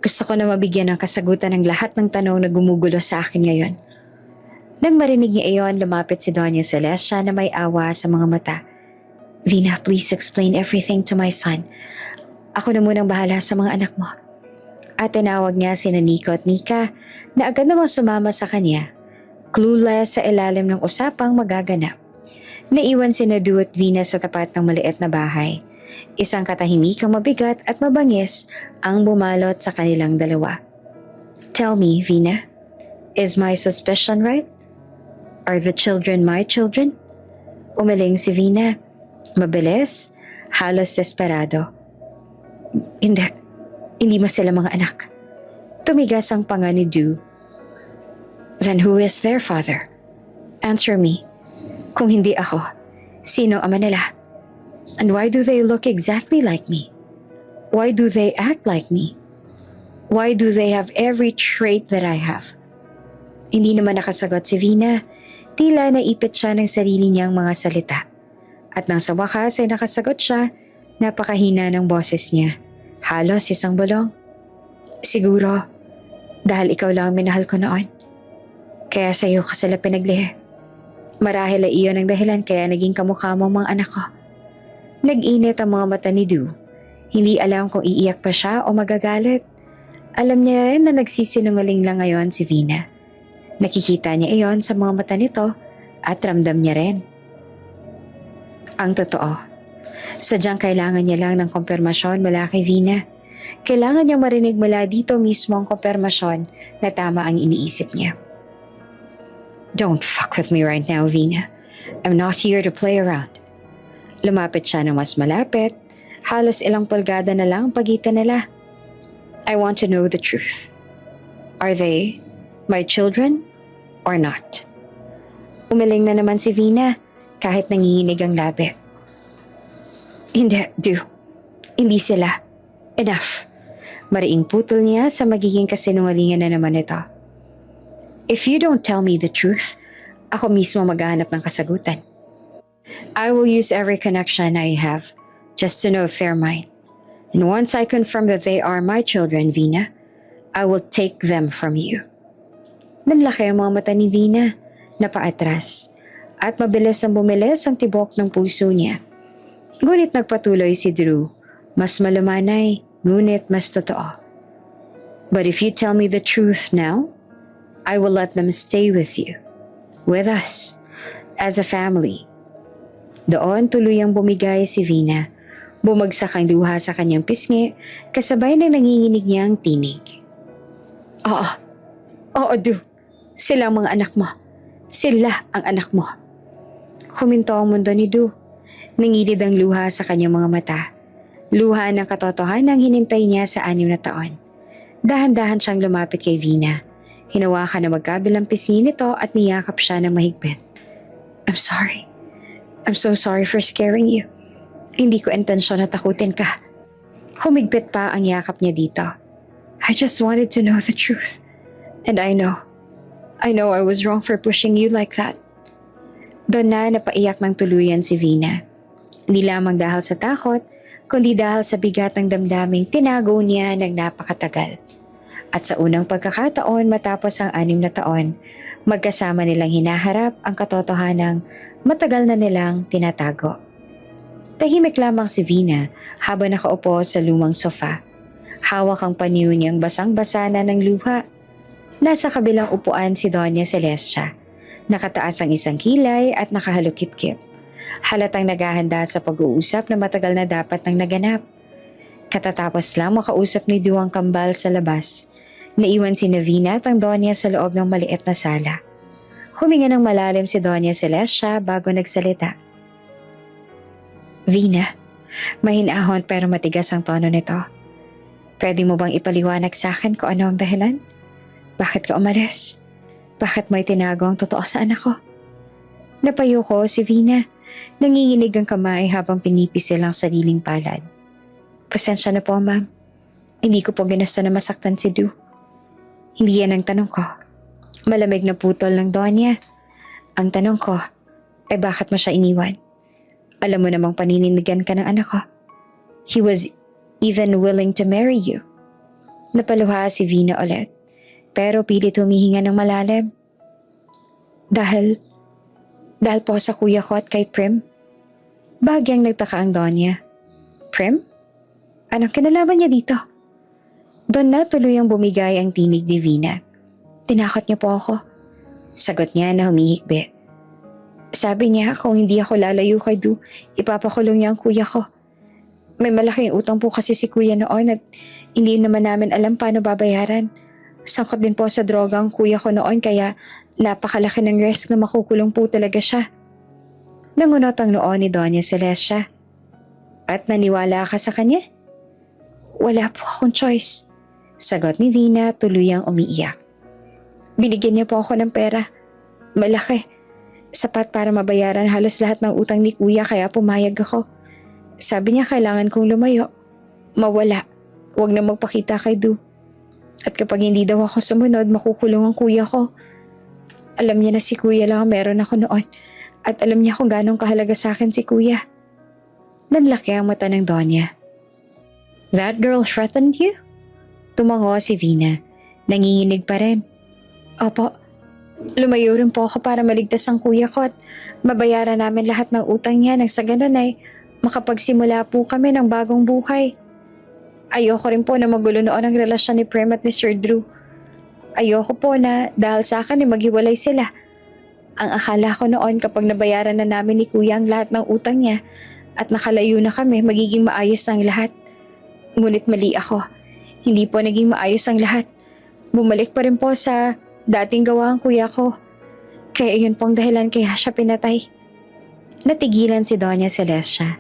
Gusto ko na mabigyan ng kasagutan ng lahat ng tanong na gumugulo sa akin ngayon. Nang marinig niya iyon, lumapit si Doña Celestia na may awa sa mga mata. Vina, please explain everything to my son. Ako na munang bahala sa mga anak mo. At tinawag niya sina Nico at Nika na agad namang sumama sa kanya. Clueless sa ilalim ng usapang magaganap. Naiwan sina Du at Vina sa tapat ng maliit na bahay. Isang katahimikang mabigat at mabangis ang bumalot sa kanilang dalawa. Tell me, Vina, is my suspicion right? Are the children my children? Umaling si Vina. Mabilis, halos desperado. Hindi mo sila mga anak. Tumigas ang panga ni Du. Then who is their father? Answer me. Kung hindi ako, sino ang ama nila? And why do they look exactly like me? Why do they act like me? Why do they have every trait that I have? Hindi naman nakasagot si Vina. Tila naipit siya ng sarili niyang mga salita. At nang sa wakas ay nakasagot siya, napakahina ng boses niya. Halos isang bulong. Siguro, dahil ikaw lang ang minahal ko noon. Kaya sa iyo ko sila pinaglihi. Marahil ay iyon ang dahilan kaya naging kamukha mo ang mga anak ko. Nag-init ang mga mata ni Du. Hindi alam kung iiyak pa siya o magagalit. Alam niya rin na nagsisinungaling lang ngayon si Vina. Nakikita niya iyon sa mga mata nito at ramdam niya rin. Ang totoo, sadyang kailangan niya lang ng kumpirmasyon mula kay Vina. Kailangan niyang marinig mula dito mismo ang kumpirmasyon na tama ang iniisip niya. Don't fuck with me right now, Vina. I'm not here to play around. Lumapit siya ng mas malapit. Halos ilang pulgada na lang ang pagitan nila. I want to know the truth. Are they my children or not? Umiling na naman si Vina kahit nanginginig ang labi. Hindi, Du. Hindi sila. Enough. Mariing putol niya sa magiging kasinungalingan na naman ito. If you don't tell me the truth, ako mismo maghahanap ng kasagutan. I will use every connection I have just to know if they're mine. And once I confirm that they are my children, Vina, I will take them from you. Nanlaki ang mga mata ni Vina, napaatras, at mabilis ang bumilis ang tibok ng puso niya. Ngunit nagpatuloy si Drew, mas malumanay, ngunit mas totoo. But if you tell me the truth now, I will let them stay with you, with us, as a family. Doon tuluyang bumigay si Vina. Bumagsak ang luha sa kanyang pisngi, kasabay ng nanginginig niyang tinig. Oo, Du. Sila ang mga anak mo. Sila ang anak mo. Huminto ang mundo ni Du. Nangilid ang luha sa kanyang mga mata. Luha ng katotohanan ang hinintay niya sa 6 na taon. Dahan-dahan siyang lumapit kay Vina. Hinawakan na magkabilang pisngi nito at niyakap siya ng mahigpit. I'm sorry. I'm so sorry for scaring you. Hindi ko intensyon na takutin ka. Humigpit pa ang yakap niya dito. I just wanted to know the truth. And I know I was wrong for pushing you like that. Doon na napaiyak ng tuluyan si Vina. Hindi lamang dahil sa takot, kundi dahil sa bigat ng damdaming tinago niya ng napakatagal. At sa unang pagkakataon matapos ang 6 na taon, magkasama nilang hinaharap ang katotohanang matagal na nilang tinatago. Tahimik lamang si Vina habang nakaupo sa lumang sofa. Hawak ang panyo niyang basang-basa na ng luha. Nasa kabilang upuan si Doña Celestia. Nakataas ang isang kilay at nakahalukip-kip. Halatang naghahanda sa pag-uusap na matagal na dapat nang naganap. Katatapos lang makausap ni Duwang Kambal sa labas. Naiwan si Navina at ang Donya sa loob ng maliit na sala. Huminga ng malalim si Doña Celestia bago nagsalita. Vina, mahinahon pero matigas ang tono nito. Pwede mo bang ipaliwanag sa akin kung ano ang dahilan? Bakit ka umalis? Bakit may tinago ang totoo sa anak ko? Napayo ko si Vina. Nanginginig ang kamay habang pinipisil ang sariling palad. Pasensya na po, ma'am. Hindi ko po ginusto na masaktan si Du. Hindi yan ang tanong ko. Malamig na putol ng Donya. Ang tanong ko ay bakit mo siya iniwan? Alam mo namang panininigan ka ng anak ko. He was even willing to marry you. Napaluha si Vina ulit, pero pilit humihinga ng malalim. Dahil po sa kuya ko at kay Prim? Bahagyang nagtaka ang Donya. Prim? Anong kinalaman niya dito? Doon na tuluyang bumigay ang tinig ni Vina. Tinakot niya po ako. Sagot niya na humihikbi. Sabi niya kung hindi ako lalayo kay Du, ipapakulong niya ang kuya ko. May malaking utang po kasi si kuya noon at hindi naman namin alam paano babayaran. Sangkot din po sa droga ang kuya ko noon kaya napakalaki ng risk na makukulong po talaga siya. Nangunot ang noo ni Doña Celestia. At naniwala ka sa kanya? Wala po akong choice. Sagot ni Vina tuluyang umiiyak. Binigyan niya po ako ng pera. Malaki. Sapat para mabayaran halos lahat ng utang ni kuya kaya pumayag ako. Sabi niya kailangan kong lumayo. Mawala. Huwag na magpakita kay Du. At kapag hindi daw ako sumunod, makukulong ang kuya ko. Alam niya na si kuya lang ang meron ako noon. At alam niya kung gano'ng kahalaga sa akin si kuya. Nanlaki ang mata ng Donya. That girl threatened you? Tumango si Vina. Nanginginig pa rin. Opo. Lumayo rin po ako para maligtas ang kuya ko at mabayaran namin lahat ng utang niya nang sa ganun ay makapagsimula po kami ng bagong buhay. Ayoko rin po na magulo noon ang relasyon ni Prem at ni Sir Drew. Ayoko po na dahil sa akin ay maghiwalay sila. Ang akala ko noon kapag nabayaran na namin ni kuya ang lahat ng utang niya at nakalayo na kami, magiging maayos ang lahat. Ngunit mali ako. Hindi po naging maayos ang lahat. Bumalik pa rin po sa dating gawa ang kuya ko. Kaya yun pong dahilan kaya siya pinatay. Natigilan si Doña Celestia.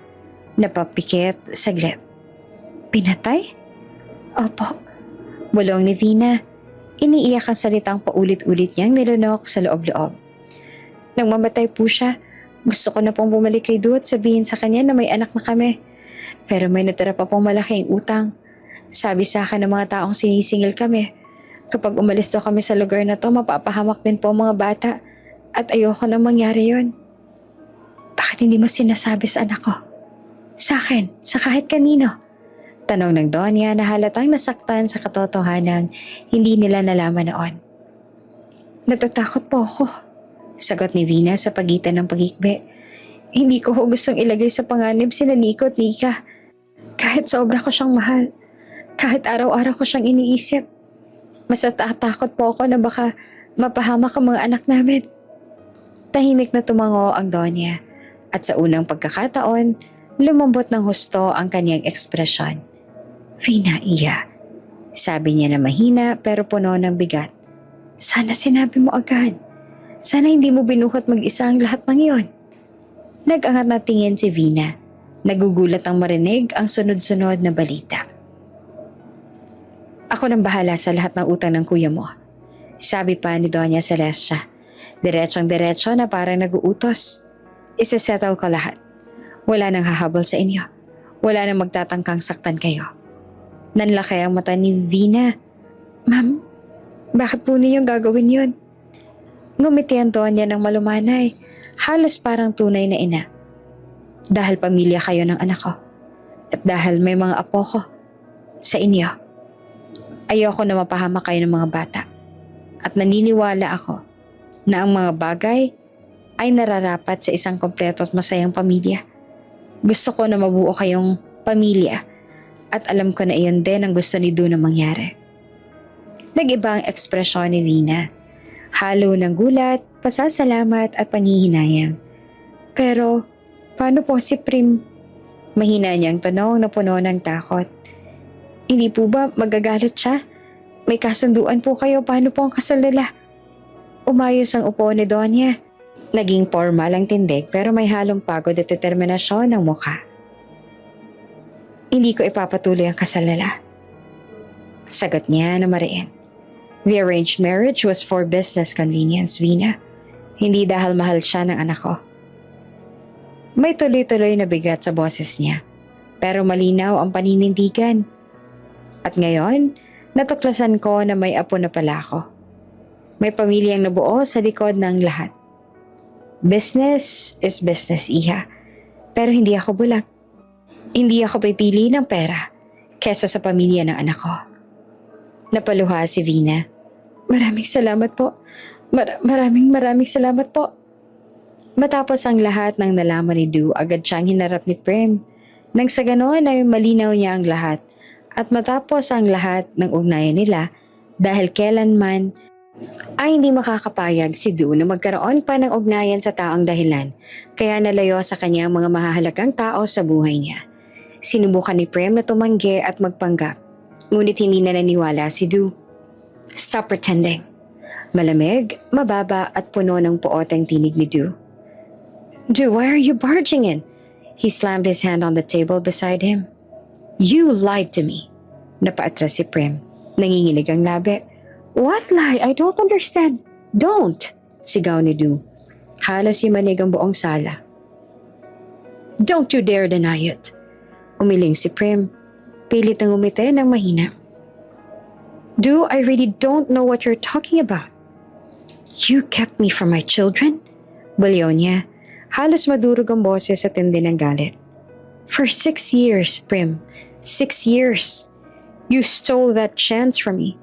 Napapikit saglit. Pinatay? Opo. Bulong ni Vina. Iniiyak ang salitang paulit-ulit niyang nilunok sa loob-loob. Nang mamatay po siya, gusto ko na pong bumalik kay Du at sabihin sa kanya na may anak na kami. Pero may natira pa pong malaking utang. Sabi sa akin ng mga taong sinisingil kami. Kapag umalis daw kami sa lugar na to, mapapahamak din po ang mga bata. At ayoko na mangyari yun. Bakit hindi mo sinasabi sa anak ko? Sa akin, sa kahit kanino? Tanong ng Donya na halatang nasaktan sa katotohanan hindi nila nalaman noon. Natatakot po ako. Sagot ni Vina sa pagitan ng pagikbi. Hindi ko gustong ilagay sa panganib sina Nico at Nika. Kahit sobra ko siyang mahal. Kahit araw-araw ko siyang iniisip. Mas natatakot po ako na baka mapahamak ang mga anak namin. Tahimik na tumango ang Donya. At sa unang pagkakataon, lumambot ng husto ang kanyang ekspresyon. Vina, iya. Sabi niya na mahina pero puno ng bigat. Sana sinabi mo agad. Sana hindi mo binuhat mag-isa ang lahat ng iyon. Nag-angat na tingin si Vina. Nagugulat ang marinig ang sunod-sunod na balita. Ako nang bahala sa lahat ng utang ng kuya mo. Sabi pa ni Doña Celestia. Diretsong-diretso na parang nag-uutos. Isa-settle ko lahat. Wala nang hahabol sa inyo. Wala nang magtatangkang saktan kayo. Nanlaki ang mata ni Vina. Ma'am, bakit po niyo gagawin yun? Ngumiti ang Donya ng malumanay. Halos parang tunay na ina. Dahil pamilya kayo ng anak ko. At dahil may mga apo ko sa inyo. Ayoko na mapahamak kayo ng mga bata. At naniniwala ako na ang mga bagay ay nararapat sa isang kompleto at masayang pamilya. Gusto ko na mabuo kayong pamilya at alam ko na iyon din ang gusto ni Du na mangyari. Nag-iba ang ekspresyon ni Vina. Halo ng gulat, pasasalamat at panghihinayang. Pero, paano po si Prim? Mahina niyang tanong na puno ng takot. Hindi po ba magagalit siya? May kasunduan po kayo, paano po ang kasal nila? Umayos ang upo ni Donya. Naging formal ang tindig pero may halong pagod at determinasyon ng mukha. Hindi ko ipapatuloy ang kasal nila. Sagot niya na mariin. The arranged marriage was for business convenience, Vina. Hindi dahil mahal siya ng anak ko. May tuloy-tuloy na bigat sa boses niya. Pero malinaw ang paninindigan. At ngayon, natuklasan ko na may apo na pala ako. May pamilyang nabuo sa likod ng lahat. Business is business, iha. Pero hindi ako bulag. Hindi ako pipili ng pera kesa sa pamilya ng anak ko. Napaluha si Vina. Maraming salamat po. Maraming salamat po. Matapos ang lahat ng nalaman ni Du, agad siyang hinarap ni Prim. Nang sa ganoon ay malinaw niya ang lahat. At matapos ang lahat ng ugnayan nila, dahil kailanman ay hindi makakapayag si Du na magkaroon pa ng ugnayan sa taong dahilan, kaya nalayo sa kanya ang mga mahahalagang tao sa buhay niya. Sinubukan ni Prim na tumanggi at magpanggap, ngunit hindi na naniwala si Du. Stop pretending. Malamig, mababa at puno ng puot ang tinig ni Du. Du, why are you barging in? He slammed his hand on the table beside him. You lied to me. Napaatras si Prim. Nanginginig ang labi. What lie? I don't understand. Don't! Sigaw ni Du. Halos yumanig ang buong sala. Don't you dare deny it. Umiling si Prim. Pilit ang umiti ng mahina. Du, I really don't know what you're talking about. You kept me from my children? Bulyaw niya. Halos madurog ang boses sa tindi ng galit. For 6 years, Prim. 6 years. You stole that chance from me.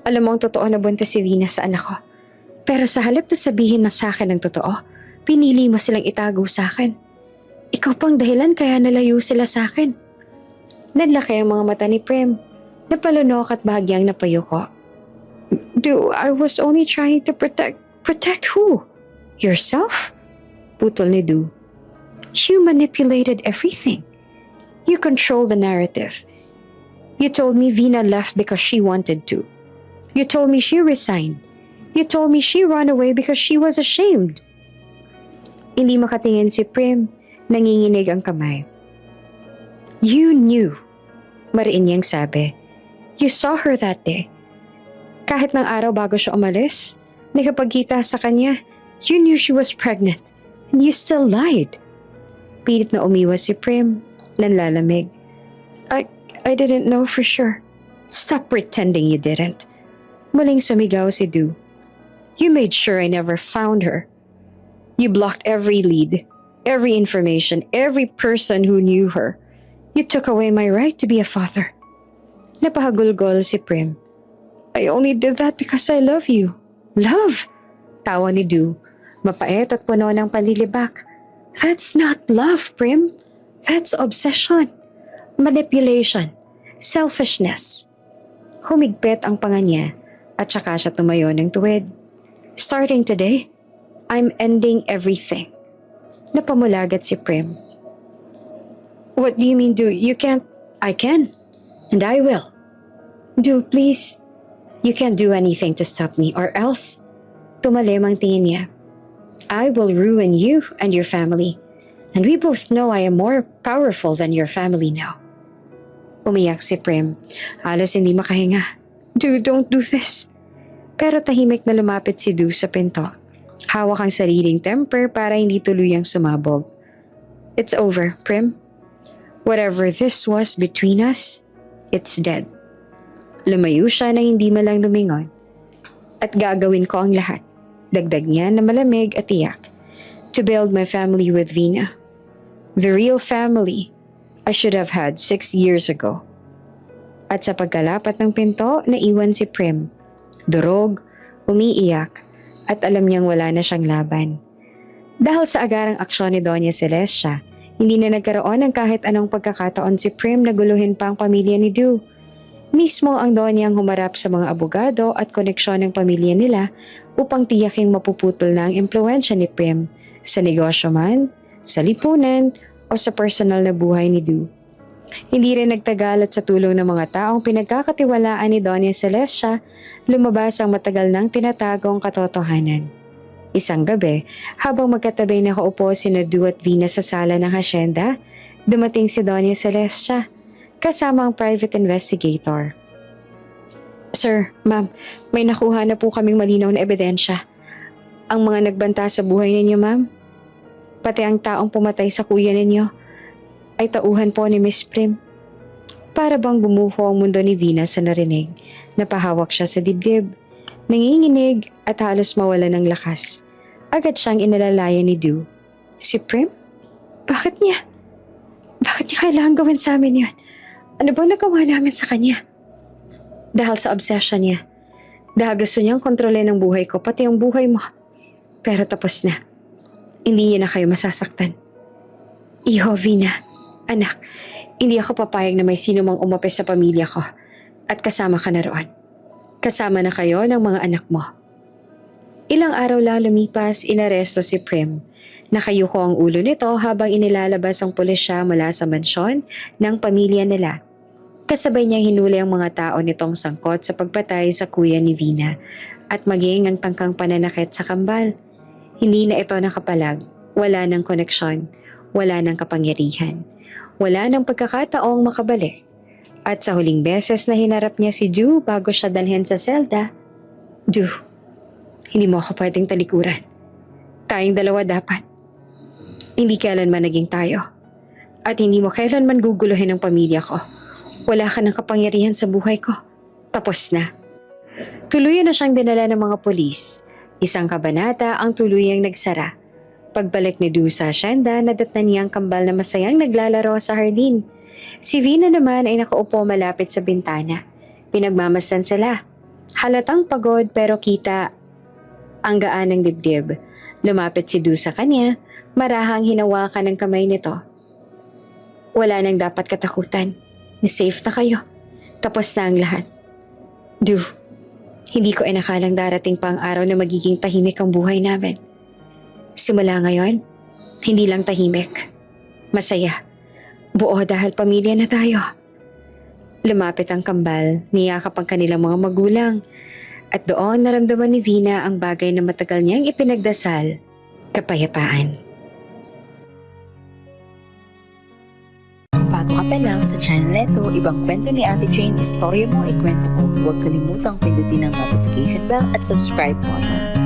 Alam mo ang totoo na buntis si Vina sa anak ko. Pero sa halip na sabihin na sa akin ang totoo, pinili mo silang itago sa akin. Ikaw pang dahilan kaya nalayo sila sa akin. Nanlaki ang mga mata ni Prim. Napalunok at bahagyang napayuko. Du, I was only trying to protect... Protect who? Yourself? Putol ni Du. You manipulated everything. You controlled the narrative. You told me Vina left because she wanted to. You told me she resigned. You told me she ran away because she was ashamed. Hindi makatingin si Prim. Nanginginig ang kamay. You knew. Mariin niyang sabi. You saw her that day. Kahit ng araw bago siya umalis, nakapagkita sa kanya, you knew she was pregnant. And you still lied. Pilit na umiwas si Prim. Nanlalamig. I didn't know for sure. Stop pretending you didn't. Muling sumigaw si Du. You made sure I never found her. You blocked every lead, every information, every person who knew her. You took away my right to be a father. Napahagulgol si Prim. I only did that because I love you. Love? Tawa ni Du. Mapait at puno ng panlilibak. That's not love, Prim. That's obsession. Manipulation. Selfishness. Humigpit ang panga niya at saka siya tumayo ng tuwid. Starting today, I'm ending everything. Napamulagat si Prim. What do you mean, Du? You can't... I can. And I will. Du, please. You can't do anything to stop me or else. Tumalim ang tingin niya. I will ruin you and your family. And we both know I am more powerful than your family now. Umiyak si Prim. Halos hindi makahinga. Du, don't do this. Pero tahimik na lumapit si Du sa pinto. Hawak ang sariling temper para hindi tuluyang sumabog. It's over, Prim. Whatever this was between us, it's dead. Lumayo siya na hindi malang lumingon. At gagawin ko ang lahat. Dagdag niya na malamig at iyak. To build my family with Vina. The real family I should have had 6 years ago. At sa pagkalapat ng pinto, naiwan si Prim. Durog, umiiyak, at alam niyang wala na siyang laban. Dahil sa agarang aksyon ni Doña Celestia, hindi na nagkaroon ng kahit anong pagkakataon si Prim na guluhin pa ang pamilya ni Du. Mismo ang Doña ang humarap sa mga abogado at koneksyon ng pamilya nila upang tiyaking mapuputol na ang impluensya ni Prim sa negosyo man, sa lipunan, o sa personal na buhay ni Du. Hindi rin nagtagal at sa tulong ng mga taong pinagkakatiwalaan ni Doña Celestia, lumabas ang matagal nang tinatagong katotohanan. Isang gabi, habang magkatabi nakaupo sina Du at Vina sa sala ng hasyenda, dumating si Doña Celestia, kasama ang private investigator. Sir, ma'am, may nakuha na po kaming malinaw na ebidensya. Ang mga nagbanta sa buhay ninyo, ma'am, pati ang taong pumatay sa kuya ninyo, ay tauhan po ni Miss Prim. Para bang bumuho ang mundo ni Vina sa narinig, napahawak siya sa dibdib, nanginginig at halos mawala ng lakas. Agad siyang inalalayan ni Du. Si Prim? Bakit niya? Bakit niya kailangan gawin sa amin yun? Ano bang nagawa namin sa kanya? Dahil sa obsession niya. Dahil gusto niyang kontrolin ang buhay ko, pati ang buhay mo. Pero tapos na. Hindi niya na kayo masasaktan. Iho, Vina. Anak, hindi ako papayag na may sino mang umapi sa pamilya ko. At kasama ka na roon. Kasama na kayo ng mga anak mo. Ilang araw lang lumipas, inaresto si Prim. Nakayuko ang ulo nito habang inilalabas ang pulisya mula sa mansyon ng pamilya nila. Kasabay niyang hinuli ang mga tao nitong sangkot sa pagpatay sa kuya ni Vina at maging ang tangkang pananakit sa kambal. Hindi na ito nakapalag, wala ng koneksyon, wala ng kapangyarihan, wala ng pagkakataong makabalik. At sa huling beses na hinarap niya si Du bago siya dalhin sa selda, Du, hindi mo ako pwedeng talikuran. Tayong dalawa dapat. Hindi kailanman naging tayo. At hindi mo kailanman guguluhin ang pamilya ko. Wala ka ng kapangyarihan sa buhay ko. Tapos na. Tuluyan na siyang dinala ng mga pulis. Isang kabanata ang tuluyang nagsara. Pagbalik ni Du sa asyenda, nadatnan niya ang kambal na masayang naglalaro sa hardin. Si Vina naman ay nakaupo malapit sa bintana. Pinagmamasdan sila. Halatang pagod pero kita ang gaan ng dibdib. Lumapit si Du sa kanya, marahang hinawakan ng kamay nito. Wala nang dapat katakutan. Safe na kayo. Tapos na ang lahat. Du, hindi ko inakalang darating pa ang araw na magiging tahimik ang buhay namin. Simula ngayon, hindi lang tahimik. Masaya. Buo dahil pamilya na tayo. Lumapit ang kambal, niyakap ang kanilang mga magulang. At doon naramdaman ni Vina ang bagay na matagal niyang ipinagdasal, kapayapaan. Bago ka pa lang sa channel neto, ibang kwento ni Ate Jane, istorya mo, ikwento ko. Huwag kalimutang pindutin ang notification bell at subscribe button.